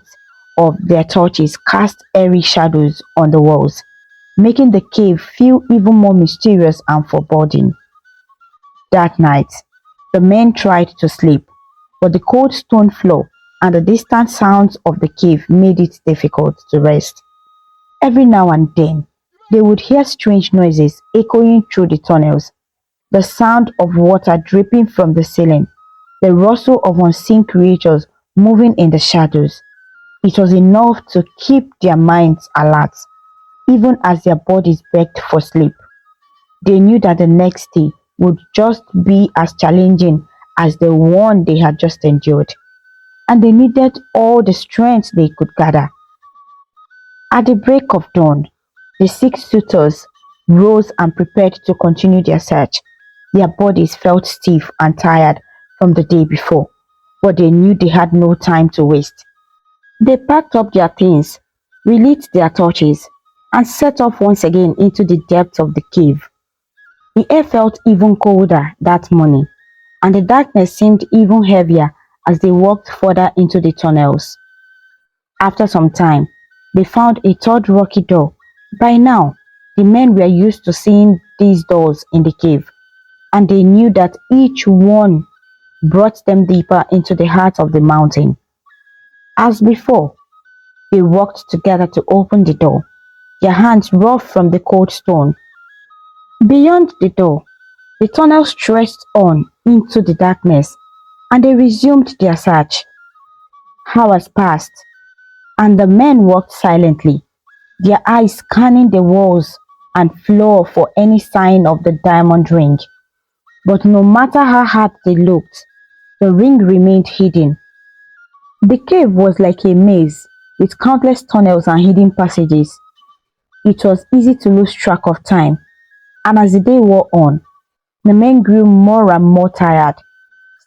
of their torches cast eerie shadows on the walls, making the cave feel even more mysterious and foreboding. That night, the men tried to sleep, but the cold stone floor and the distant sounds of the cave made it difficult to rest. Every now and then, they would hear strange noises echoing through the tunnels, the sound of water dripping from the ceiling, the rustle of unseen creatures moving in the shadows. It was enough to keep their minds alert, even as their bodies begged for sleep. They knew that the next day would just be as challenging as the one they had just endured, and they needed all the strength they could gather. At the break of dawn, the six suitors rose and prepared to continue their search. Their bodies felt stiff and tired from the day before, but they knew they had no time to waste. They packed up their things, relit their torches, and set off once again into the depths of the cave. The air felt even colder that morning, and the darkness seemed even heavier as they walked further into the tunnels. After some time, they found a third rocky door. By now, the men were used to seeing these doors in the cave, and they knew that each one brought them deeper into the heart of the mountain. As before, they worked together to open the door, their hands rough from the cold stone. Beyond the door, the tunnel stretched on into the darkness, and they resumed their search. Hours passed, and the men walked silently, their eyes scanning the walls and floor for any sign of the diamond ring. But no matter how hard they looked, the ring remained hidden. The cave was like a maze with countless tunnels and hidden passages. It was easy to lose track of time, and as the day wore on, the men grew more and more tired.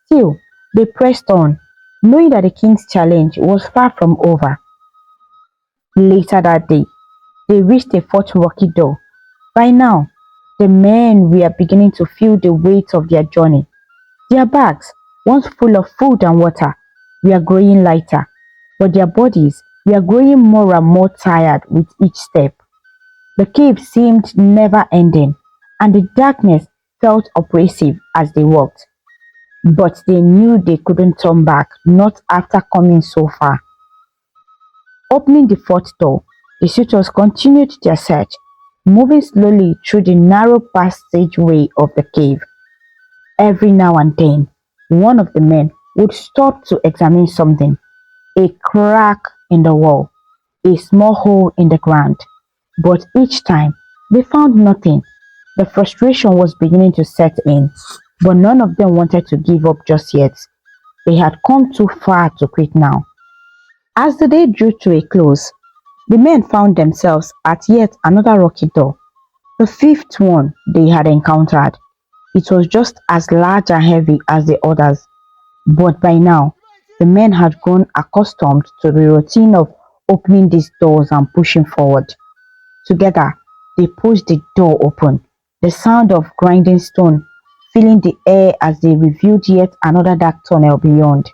Still, they pressed on, knowing that the king's challenge was far from over. Later that day, they reached a fourth rocky door. By now, the men were beginning to feel the weight of their journey. Their bags, once full of food and water, were growing lighter, but their bodies were growing more and more tired with each step. The cave seemed never ending, and the darkness felt oppressive as they walked. But they knew they couldn't turn back, not after coming so far. Opening the fourth door, the suitors continued their search, moving slowly through the narrow passageway of the cave. Every now and then, one of the men would stop to examine something: a crack in the wall, a small hole in the ground. But each time, they found nothing. The frustration was beginning to set in, but none of them wanted to give up just yet. They had come too far to quit now. As the day drew to a close, the men found themselves at yet another rocky door, the fifth one they had encountered. It was just as large and heavy as the others, but by now, the men had grown accustomed to the routine of opening these doors and pushing forward. Together, they pushed the door open, the sound of grinding stone filling the air as they revealed yet another dark tunnel beyond.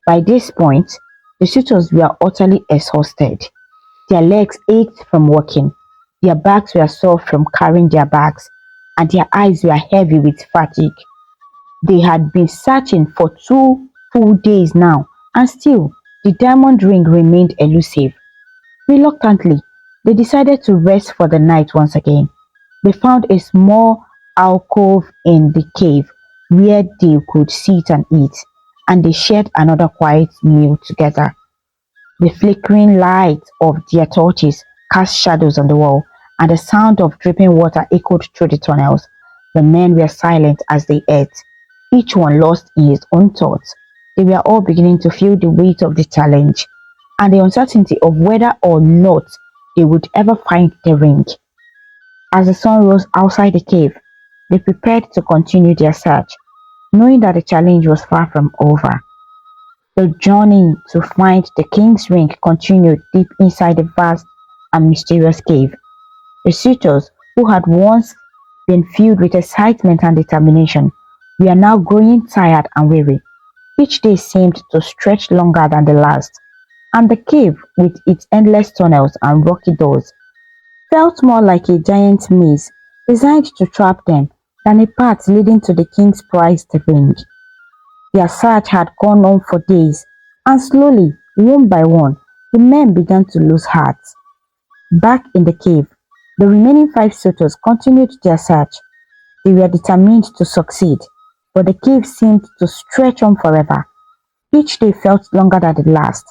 By this point, the suitors were utterly exhausted. Their legs ached from walking, their backs were sore from carrying their bags, and their eyes were heavy with fatigue. They had been searching for 2 full days now, and still the diamond ring remained elusive. Reluctantly, they decided to rest for the night once again. They found a small alcove in the cave where they could sit and eat, and they shared another quiet meal together. The flickering light of their torches cast shadows on the wall, and the sound of dripping water echoed through the tunnels. The men were silent as they ate, each one lost in his own thoughts. They were all beginning to feel the weight of the challenge and the uncertainty of whether or not they would ever find the ring. As the sun rose outside the cave, they prepared to continue their search, knowing that the challenge was far from over. The journey to find the king's ring continued deep inside the vast and mysterious cave. The suitors who had once been filled with excitement and determination, were now growing tired and weary. Each day seemed to stretch longer than the last, and the cave, with its endless tunnels and rocky doors, felt more like a giant maze designed to trap them than a path leading to the king's prized ring. Their search had gone on for days, and slowly, one by one, the men began to lose heart. Back in the cave, the remaining five suitors continued their search. They were determined to succeed, but the cave seemed to stretch on forever. Each day felt longer than the last,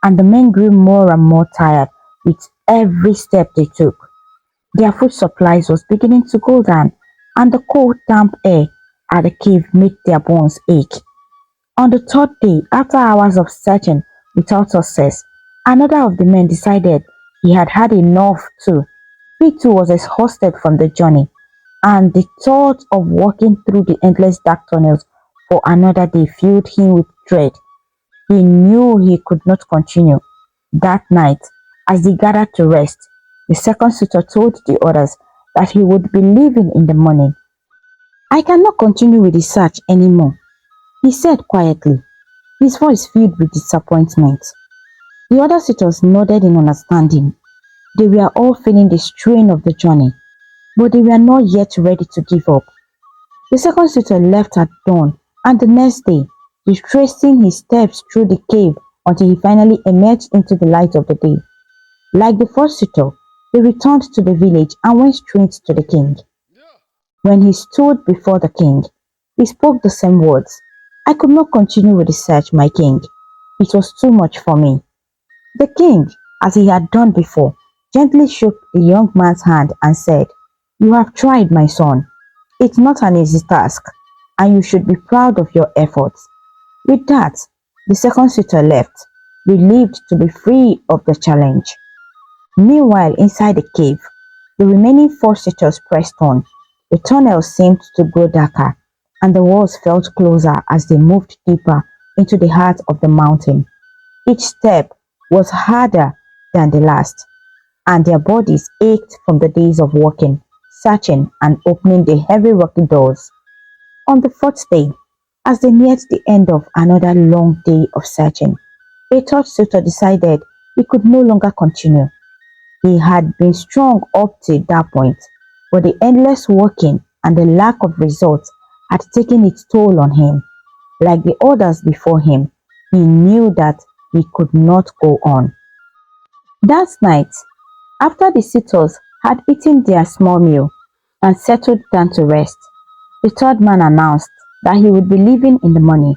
and the men grew more and more tired with every step they took. Their food supplies was beginning to go down, and the cold, damp air at the cave made their bones ache. On the third day, after hours of searching without success, another of the men decided he had had enough too. He too was exhausted from the journey, and the thought of walking through the endless dark tunnels for another day filled him with dread. He knew he could not continue. That night, as they gathered to rest, the second suitor told the others that he would be leaving in the morning. "I cannot continue with the search anymore," he said quietly, his voice filled with disappointment. The other suitors nodded in understanding. They were all feeling the strain of the journey, but they were not yet ready to give up. The second suitor left at dawn, and the next day, retracing his steps through the cave until he finally emerged into the light of the day. Like the first suitor, he returned to the village and went straight to the king. When he stood before the king, he spoke the same words. "I could not continue with the search, my king. It was too much for me." The king, as he had done before, gently shook the young man's hand and said, "You have tried, my son. It's not an easy task, and you should be proud of your efforts." With that, the second suitor left, relieved to be free of the challenge. Meanwhile, inside the cave, the remaining four suitors pressed on. The tunnel seemed to grow darker, and the walls felt closer as they moved deeper into the heart of the mountain. Each step was harder than the last, and their bodies ached from the days of walking, searching, and opening the heavy rocky doors. On the fourth day, as they neared the end of another long day of searching, a third suitor decided he could no longer continue. He had been strong up to that point, but the endless walking and the lack of results had taken its toll on him. Like the others before him, he knew that he could not go on. That night, after the suitors had eaten their small meal and settled down to rest, the third man announced that he would be leaving in the morning.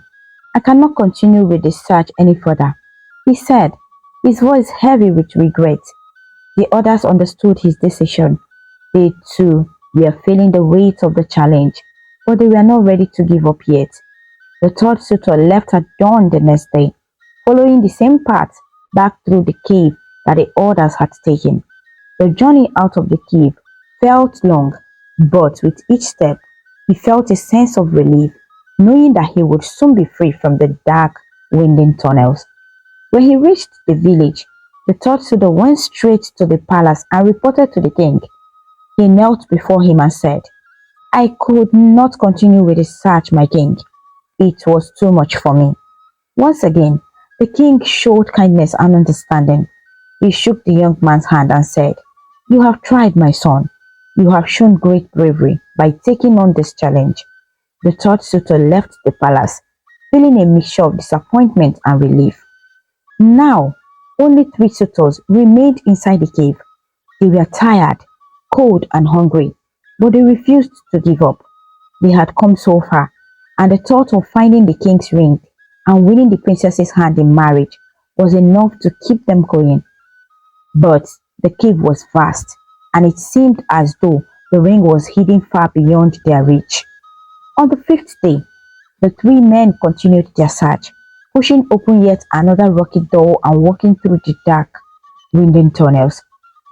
"I cannot continue with the search any further," he said, his voice heavy with regret. The others understood his decision. They too were feeling the weight of the challenge, but they were not ready to give up yet. The third suitor left at dawn the next day, following the same path back through the cave that the others had taken. The journey out of the cave felt long, but with each step, he felt a sense of relief, knowing that he would soon be free from the dark, winding tunnels. When he reached the village, the third suitor went straight to the palace and reported to the king. He knelt before him and said, "I could not continue with the search, my king. It was too much for me." Once again, the king showed kindness and understanding. He shook the young man's hand and said, "You have tried, my son. You have shown great bravery by taking on this challenge." The third suitor left the palace, feeling a mixture of disappointment and relief. Now, only three suitors remained inside the cave. They were tired, cold, and hungry, but they refused to give up. They had come so far, and the thought of finding the king's ring and winning the princess's hand in marriage was enough to keep them going. But the cave was vast, and it seemed as though the ring was hidden far beyond their reach. On the fifth day, the three men continued their search, pushing open yet another rocky door and walking through the dark, winding tunnels.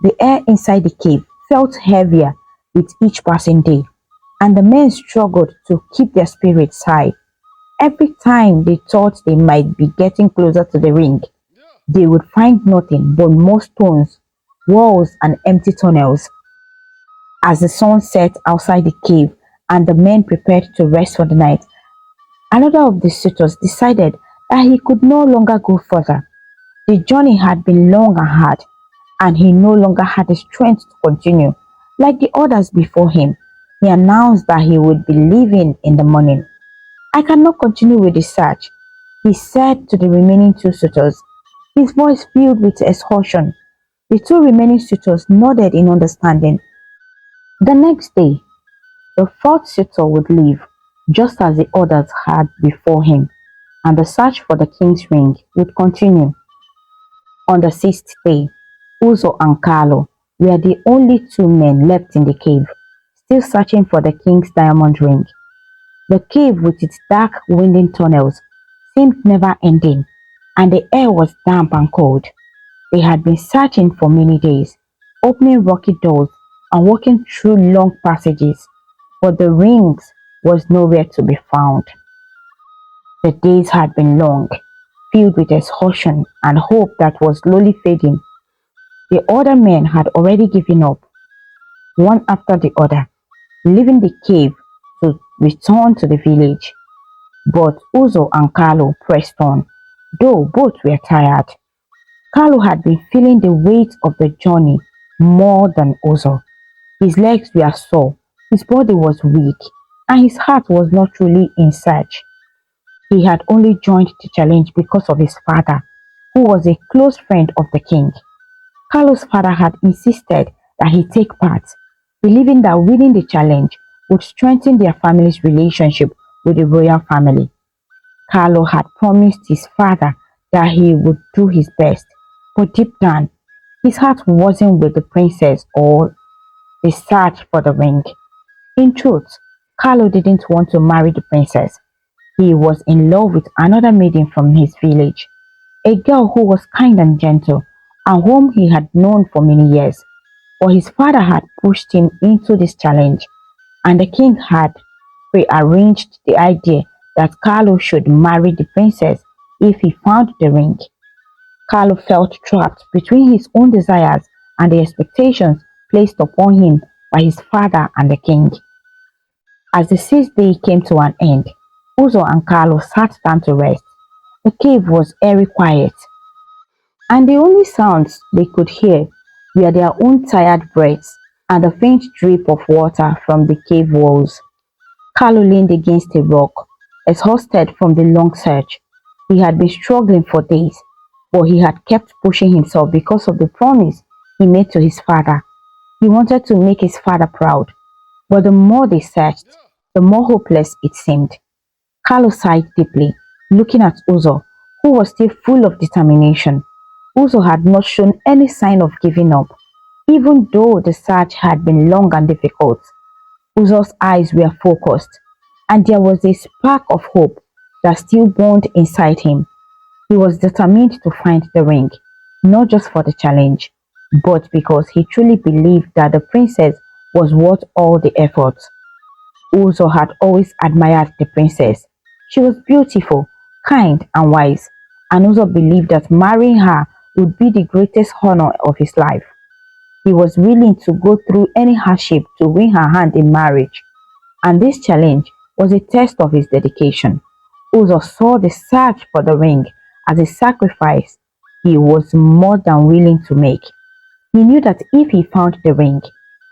The air inside the cave felt heavier with each passing day, and the men struggled to keep their spirits high. Every time they thought they might be getting closer to the ring, they would find nothing but more stones, walls, and empty tunnels. As the sun set outside the cave and the men prepared to rest for the night, another of the suitors decided that he could no longer go further. The journey had been long and hard, and he no longer had the strength to continue. Like the others before him, he announced that he would be leaving in the morning. I cannot continue with the search, he said to the remaining two suitors, his voice filled with exhaustion. The two remaining suitors nodded in understanding. The next day, the fourth suitor would leave, just as the others had before him, and the search for the king's ring would continue. On the sixth day, Uzo and Carlo were the only two men left in the cave, still searching for the king's diamond ring. The cave with its dark winding tunnels seemed never ending, and the air was damp and cold. They had been searching for many days, opening rocky doors and walking through long passages, but the rings was nowhere to be found. The days had been long, filled with exhaustion and hope that was slowly fading. The other men had already given up, one after the other, leaving the cave to return to the village. But Uzo and Carlo pressed on, though both were tired. Carlo had been feeling the weight of the journey more than Uzo. His legs were sore, his body was weak, and his heart was not truly in search. He had only joined the challenge because of his father, who was a close friend of the king. Carlo's father had insisted that he take part, believing that winning the challenge would strengthen their family's relationship with the royal family. Carlo had promised his father that he would do his best, but deep down, his heart wasn't with the princess or the search for the ring. In truth, Carlo didn't want to marry the princess. He was in love with another maiden from his village, a girl who was kind and gentle, and whom he had known for many years. But his father had pushed him into this challenge, and the king had prearranged the idea that Carlo should marry the princess if he found the ring. Carlo felt trapped between his own desires and the expectations placed upon him by his father and the king. As the sixth day came to an end, Uzo and Carlo sat down to rest. The cave was very quiet, and the only sounds they could hear were their own tired breaths and the faint drip of water from the cave walls. Carlo leaned against a rock, exhausted from the long search. He had been struggling for days, but he had kept pushing himself because of the promise he made to his father. He wanted to make his father proud, but the more they searched, the more hopeless it seemed. Carlo sighed deeply, looking at Uzo, who was still full of determination. Uzo had not shown any sign of giving up, even though the search had been long and difficult. Uzo's eyes were focused, and there was a spark of hope that still burned inside him. He was determined to find the ring, not just for the challenge, but because he truly believed that the princess was worth all the effort. Uzo had always admired the princess. She was beautiful, kind, and wise, and Uzo believed that marrying her would be the greatest honor of his life. He was willing to go through any hardship to win her hand in marriage, and this challenge was a test of his dedication. Uzo saw the search for the ring as a sacrifice he was more than willing to make. He knew that if he found the ring,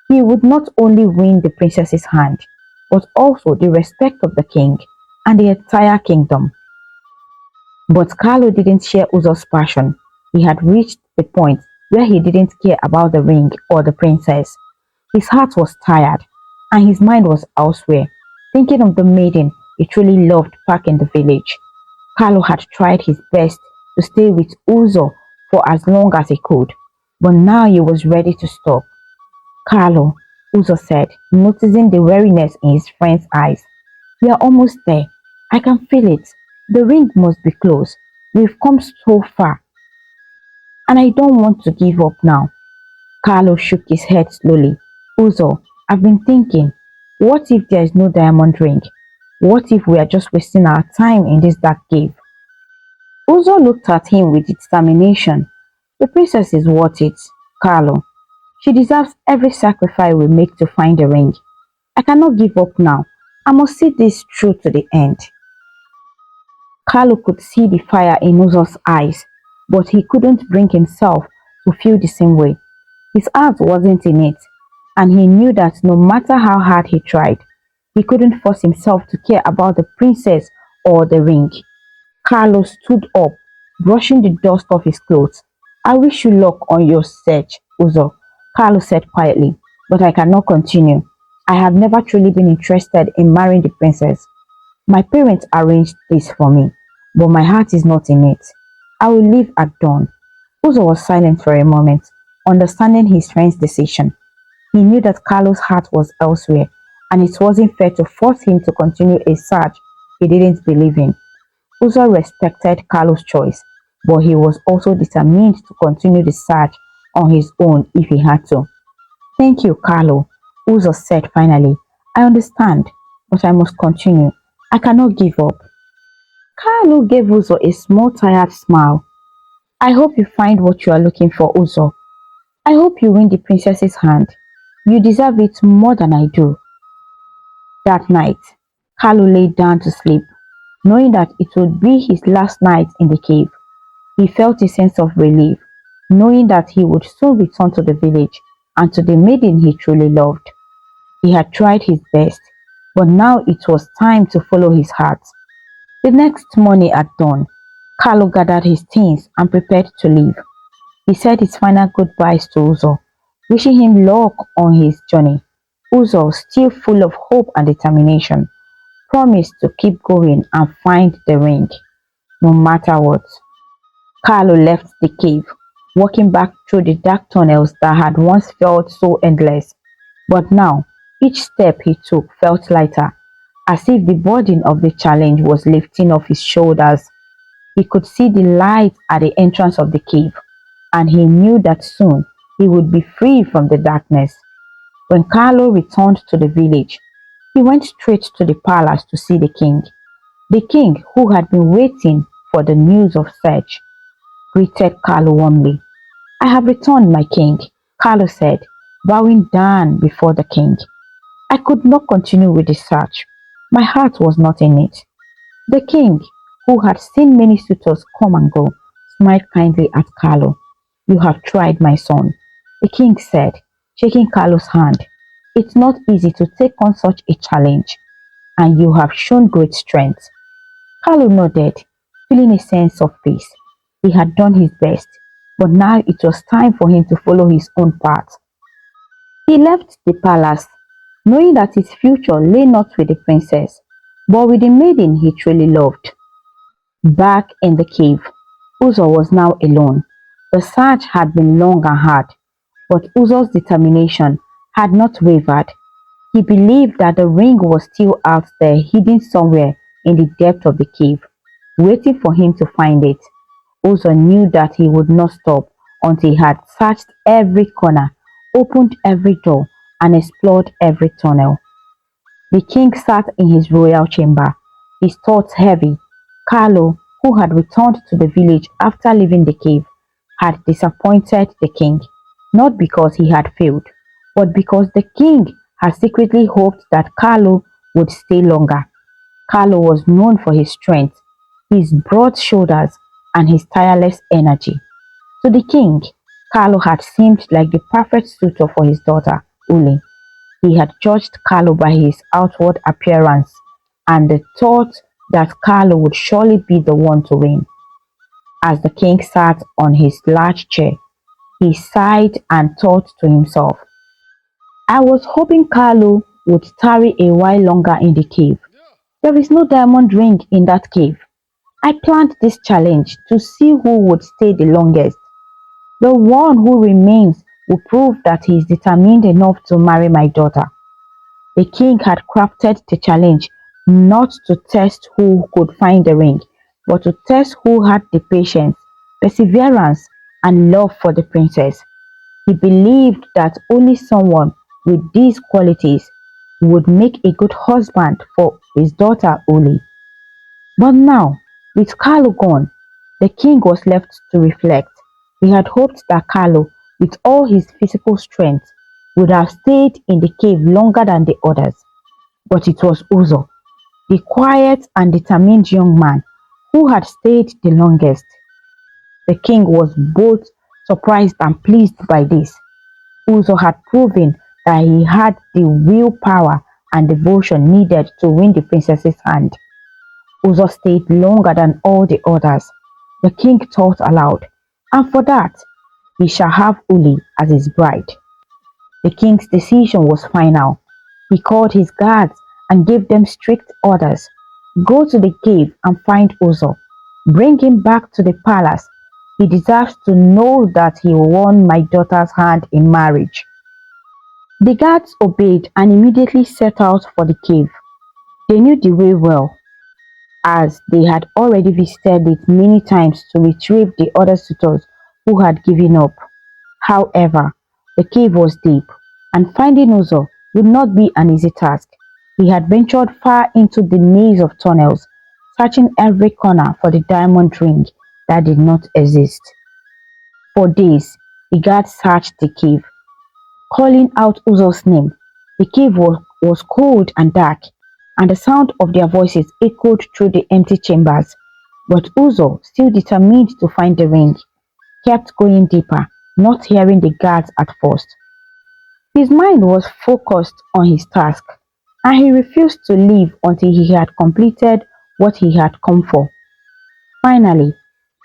he would not only win the princess's hand, but also the respect of the king and the entire kingdom. But Carlo didn't share Uzo's passion. He had reached the point where he didn't care about the ring or the princess. His heart was tired, and his mind was elsewhere, thinking of the maiden he truly loved back in the village. Carlo had tried his best to stay with Uzo for as long as he could, but now he was ready to stop. Carlo, Uzo said, noticing the weariness in his friend's eyes. We are almost there. I can feel it. The ring must be close. We've come so far, and I don't want to give up now. Carlo shook his head slowly. Uzo, I've been thinking, what if there is no diamond ring? What if we are just wasting our time in this dark cave? Uzo looked at him with determination. The princess is worth it, Carlo. She deserves every sacrifice we make to find the ring. I cannot give up now. I must see this through to the end. Carlo could see the fire in Uzo's eyes, but he couldn't bring himself to feel the same way. His heart wasn't in it, and he knew that no matter how hard he tried, he couldn't force himself to care about the princess or the ring. Carlo stood up, brushing the dust off his clothes. I wish you luck on your search, Uzo, Carlo said quietly, but I cannot continue. I have never truly been interested in marrying the princess. My parents arranged this for me, but my heart is not in it. I will leave at dawn. Uzo was silent for a moment, understanding his friend's decision. He knew that Carlo's heart was elsewhere, and it wasn't fair to force him to continue a search he didn't believe in. Uzo respected Carlo's choice, but he was also determined to continue the search on his own if he had to. Thank you, Carlo, Uzo said finally. I understand, but I must continue. I cannot give up. Carlo gave Uzo a small tired smile. I hope you find what you are looking for, Uzo. I hope you win the princess's hand. You deserve it more than I do. That night, Carlo lay down to sleep, knowing that it would be his last night in the cave. He felt a sense of relief, knowing that he would soon return to the village and to the maiden he truly loved. He had tried his best, but now it was time to follow his heart. The next morning at dawn, Carlo gathered his things and prepared to leave. He said his final goodbyes to Uzo, wishing him luck on his journey. Uzo, still full of hope and determination, promised to keep going and find the ring, no matter what. Carlo left the cave, walking back through the dark tunnels that had once felt so endless. But now, each step he took felt lighter, as if the burden of the challenge was lifting off his shoulders. He could see the light at the entrance of the cave, and he knew that soon he would be free from the darkness. When Carlo returned to the village, he went straight to the palace to see the king who had been waiting for the news of search. Greeted Carlo warmly. I have returned, my king, Carlo said, bowing down before the king. I could not continue with the search. My heart was not in it. The king, who had seen many suitors come and go, smiled kindly at Carlo. You have tried, my son, the king said, shaking Carlo's hand. It's not easy to take on such a challenge, and you have shown great strength. Carlo nodded, feeling a sense of peace. He had done his best, but now it was time for him to follow his own path. He left the palace, knowing that his future lay not with the princess, but with the maiden he truly loved. Back in the cave, Uzo was now alone. The search had been long and hard, but Uzo's determination had not wavered. He believed that the ring was still out there, hidden somewhere in the depth of the cave, waiting for him to find it. Uzo knew that he would not stop until he had searched every corner, opened every door, and explored every tunnel. The king sat in his royal chamber, his thoughts heavy. Carlo, who had returned to the village after leaving the cave, had disappointed the king, not because he had failed, but because the king had secretly hoped that Carlo would stay longer. Carlo was known for his strength, his broad shoulders, and his tireless energy. To the king, Carlo had seemed like the perfect suitor for his daughter, Uli. He had judged Carlo by his outward appearance and the thought that Carlo would surely be the one to win. As the king sat on his large chair, he sighed and thought to himself, I was hoping Carlo would tarry a while longer in the cave. There is no diamond ring in that cave. I planned this challenge to see who would stay the longest. The one who remains will prove that he is determined enough to marry my daughter. The king had crafted the challenge not to test who could find the ring, but to test who had the patience, perseverance, and love for the princess. He believed that only someone with these qualities would make a good husband for his daughter Uli. But now, with Carlo gone, the king was left to reflect. He had hoped that Carlo with all his physical strength, would have stayed in the cave longer than the others. But it was Uzo, the quiet and determined young man, who had stayed the longest. The king was both surprised and pleased by this. Uzo had proven that he had the willpower and devotion needed to win the princess's hand. Uzo stayed longer than all the others. The king thought aloud, and for that, he shall have Uli as his bride. The king's decision was final. He called his guards and gave them strict orders. Go to the cave and find Uzo. Bring him back to the palace. He deserves to know that he won my daughter's hand in marriage. The guards obeyed and immediately set out for the cave. They knew the way well, as they had already visited it many times to retrieve the other suitors who had given up. However, the cave was deep, and finding Uzo would not be an easy task. He had ventured far into the maze of tunnels, searching every corner for the diamond ring that did not exist. For days, the guards searched the cave, calling out Uzo's name. The cave was cold and dark, and the sound of their voices echoed through the empty chambers. But Uzo, still determined to find the ring, kept going deeper, not hearing the guards at first. His mind was focused on his task, and he refused to leave until he had completed what he had come for. Finally,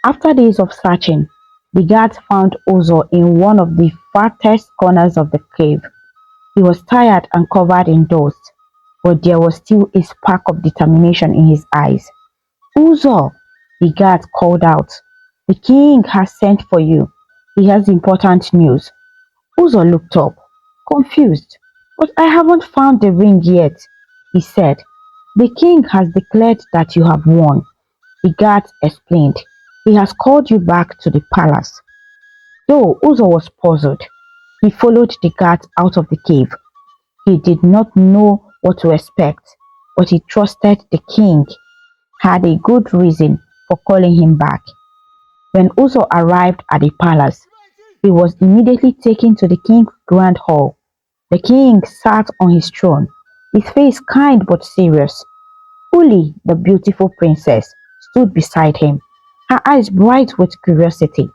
after days of searching, the guards found Uzo in one of the farthest corners of the cave. He was tired and covered in dust, but there was still a spark of determination in his eyes. Uzo, the guard called out, the king has sent for you. He has important news. Uzo looked up, confused. But I haven't found the ring yet, he said. The king has declared that you have won. The guard explained. He has called you back to the palace. Though Uzo was puzzled, he followed the guards out of the cave. He did not know what to expect, but he trusted the king had a good reason for calling him back. When Uzo arrived at the palace, he was immediately taken to the king's grand hall. The king sat on his throne, his face kind but serious. Uli, the beautiful princess, stood beside him, her eyes bright with curiosity.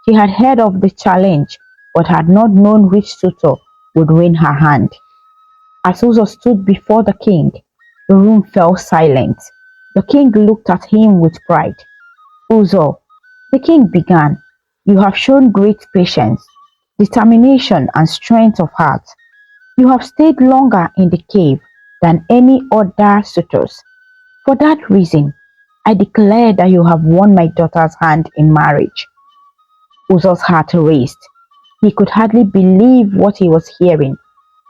She had heard of the challenge, but had not known which suitor would win her hand. As Uzo stood before the king, the room fell silent. The king looked at him with pride. Uzo, the king began, you have shown great patience, determination and strength of heart. You have stayed longer in the cave than any other suitors. For that reason, I declare that you have won my daughter's hand in marriage. Uzo's heart raced. He could hardly believe what he was hearing.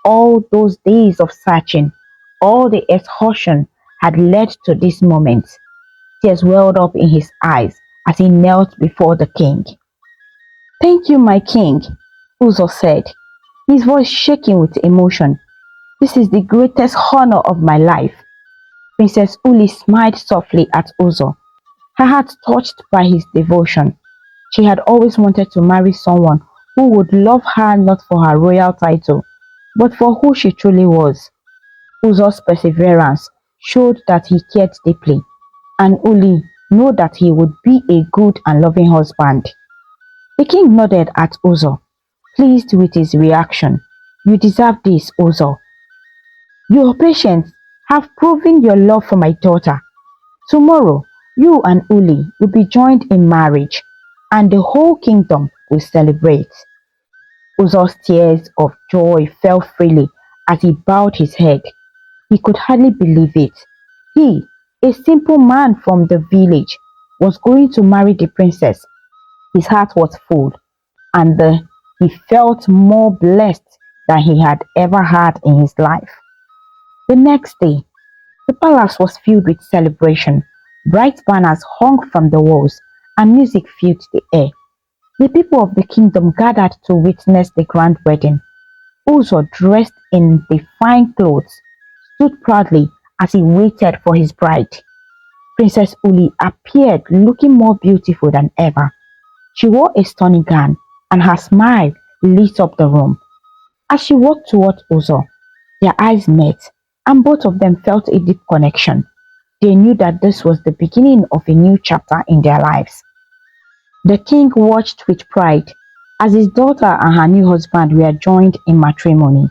All those days of searching, all the exhaustion had led to this moment. Tears welled up in his eyes as he knelt before the king. Thank you, my king, Uzo said, his voice shaking with emotion. This is the greatest honor of my life. Princess Uli smiled softly at Uzo, her heart touched by his devotion. She had always wanted to marry someone who would love her not for her royal title, but for who she truly was. Uzo's perseverance showed that he cared deeply, and Uli knew that he would be a good and loving husband. The king nodded at Uzo, pleased with his reaction. You deserve this, Uzo. Your patience have proven your love for my daughter. Tomorrow, you and Uli will be joined in marriage, and the whole kingdom will celebrate. Uzo's tears of joy fell freely as he bowed his head. He could hardly believe it. He, a simple man from the village, was going to marry the princess. His heart was full, and he felt more blessed than he had ever had in his life. The next day, the palace was filled with celebration. Bright banners hung from the walls, and music filled the air. The people of the kingdom gathered to witness the grand wedding. Uzo, dressed in the fine clothes, stood proudly as he waited for his bride. Princess Uli appeared looking more beautiful than ever. She wore a stunning gown, and her smile lit up the room. As she walked toward Uzo, their eyes met, and both of them felt a deep connection. They knew that this was the beginning of a new chapter in their lives. The king watched with pride as his daughter and her new husband were joined in matrimony.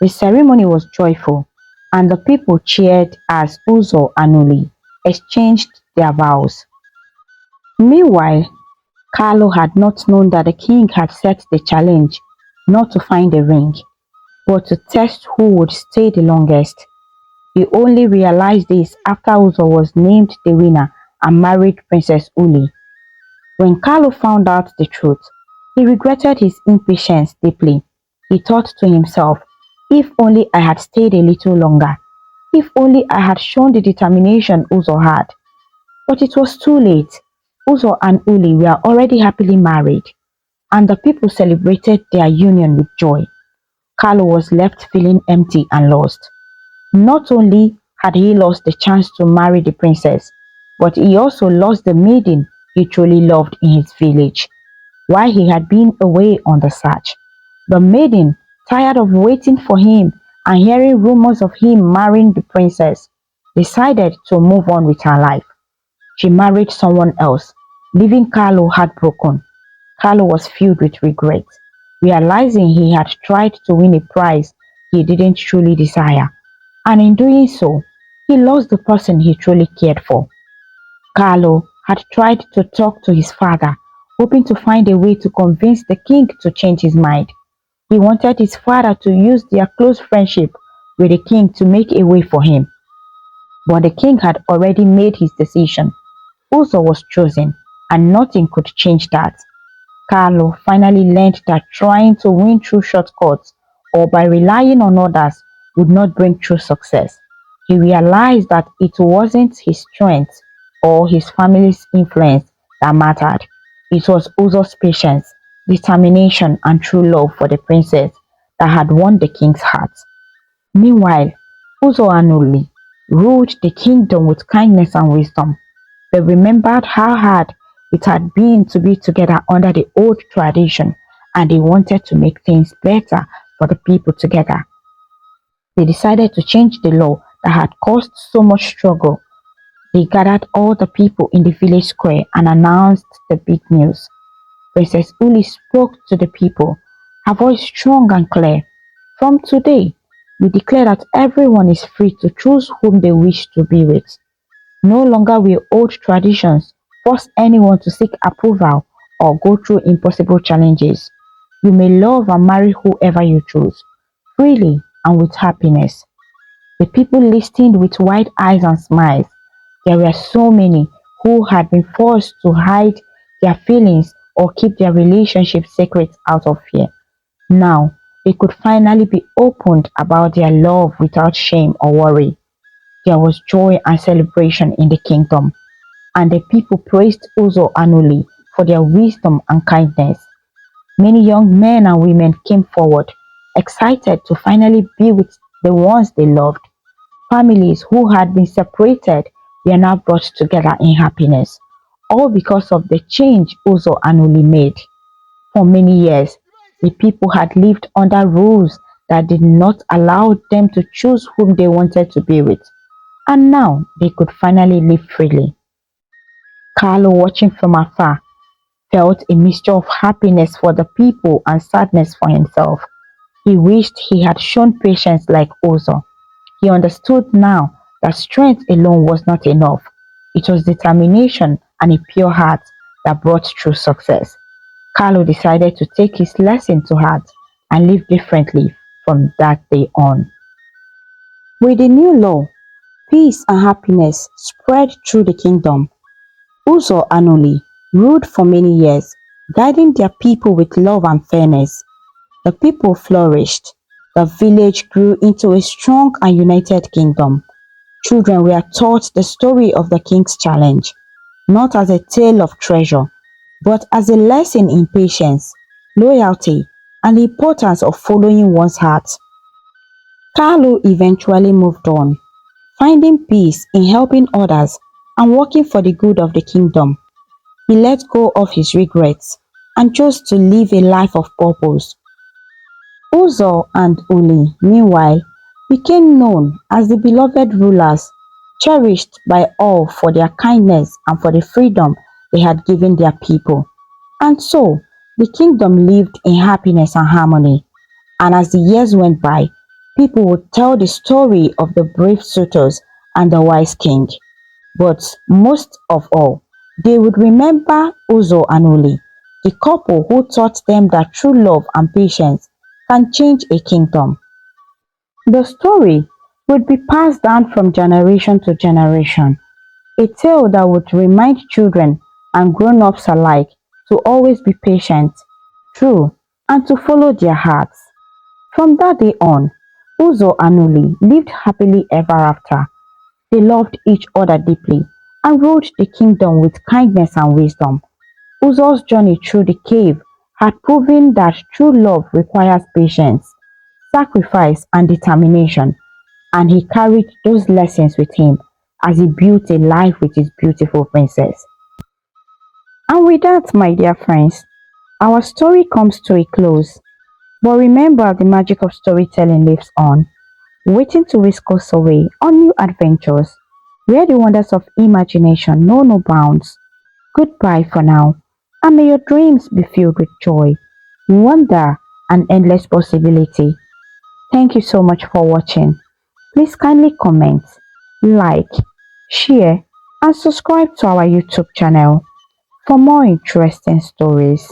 The ceremony was joyful, and the people cheered as Uzo and Uli exchanged their vows. Meanwhile, Carlo had not known that the king had set the challenge not to find a ring, but to test who would stay the longest. He only realized this after Uzo was named the winner and married Princess Uli. When Carlo found out the truth, he regretted his impatience deeply. He thought to himself, if only I had stayed a little longer, if only I had shown the determination Uzo had. But it was too late. Uzo and Uli were already happily married, and the people celebrated their union with joy. Carlo was left feeling empty and lost. Not only had he lost the chance to marry the princess, but he also lost the maiden he truly loved in his village. While he had been away on the search, the maiden, tired of waiting for him and hearing rumors of him marrying the princess, decided to move on with her life. She married someone else, leaving Carlo heartbroken. Carlo was filled with regret, realizing he had tried to win a prize he didn't truly desire, and in doing so, he lost the person he truly cared for. Carlo had tried to talk to his father, hoping to find a way to convince the king to change his mind. He wanted his father to use their close friendship with the king to make a way for him. But the king had already made his decision. Uzo was chosen, and nothing could change that. Carlo finally learned that trying to win through shortcuts or by relying on others would not bring true success. He realized that it wasn't his strength or his family's influence that mattered. It was Uzo's patience, determination, and true love for the princess that had won the king's heart. Meanwhile, Uzo and Uli ruled the kingdom with kindness and wisdom. They remembered how hard it had been to be together under the old tradition, and they wanted to make things better for the people together. They decided to change the law that had caused so much struggle. They gathered all the people in the village square and announced the big news. Princess Uli spoke to the people, her voice strong and clear. From today, we declare that everyone is free to choose whom they wish to be with. No longer will old traditions force anyone to seek approval or go through impossible challenges. You may love and marry whoever you choose, freely and with happiness. The people listened with wide eyes and smiles. There were so many who had been forced to hide their feelings or keep their relationships secret out of fear. Now, they could finally be opened about their love without shame or worry. There was joy and celebration in the kingdom, and the people praised Uzo and Uli for their wisdom and kindness. Many young men and women came forward, excited to finally be with the ones they loved. Families who had been separated were now brought together in happiness, all because of the change Uzo and Uli made. For many years, the people had lived under rules that did not allow them to choose whom they wanted to be with, and now they could finally live freely. Carlo, watching from afar, felt a mixture of happiness for the people and sadness for himself. He wished he had shown patience like Uzo. He understood now that strength alone was not enough. It was determination and a pure heart that brought true success. Carlo decided to take his lesson to heart and live differently from that day on. With the new law, peace and happiness spread through the kingdom. Uzo and Uli ruled for many years, guiding their people with love and fairness. The people flourished. The village grew into a strong and united kingdom. Children were taught the story of the king's challenge, not as a tale of treasure, but as a lesson in patience, loyalty, and the importance of following one's heart. Carlo eventually moved on, finding peace in helping others and working for the good of the kingdom. He let go of his regrets, and chose to live a life of purpose. Uzo and Uli, meanwhile, became known as the beloved rulers, cherished by all for their kindness and for the freedom they had given their people. And so, the kingdom lived in happiness and harmony. And as the years went by, people would tell the story of the brave suitors and the wise king. But most of all, they would remember Uzo and Uli, the couple who taught them that true love and patience can change a kingdom. The story would be passed down from generation to generation, a tale that would remind children and grown-ups alike to always be patient, true, and to follow their hearts. From that day on, Uzo and Uli lived happily ever after. They loved each other deeply and ruled the kingdom with kindness and wisdom. Uzo's journey through the cave had proven that true love requires patience, sacrifice, and determination, and he carried those lessons with him as he built a life with his beautiful princess. And with that, my dear friends, our story comes to a close. But remember, the magic of storytelling lives on, waiting to whisk us away on new adventures, where the wonders of imagination know no bounds. Goodbye for now, and may your dreams be filled with joy, wonder, and endless possibility. Thank you so much for watching. Please kindly comment, like, share, and subscribe to our YouTube channel for more interesting stories.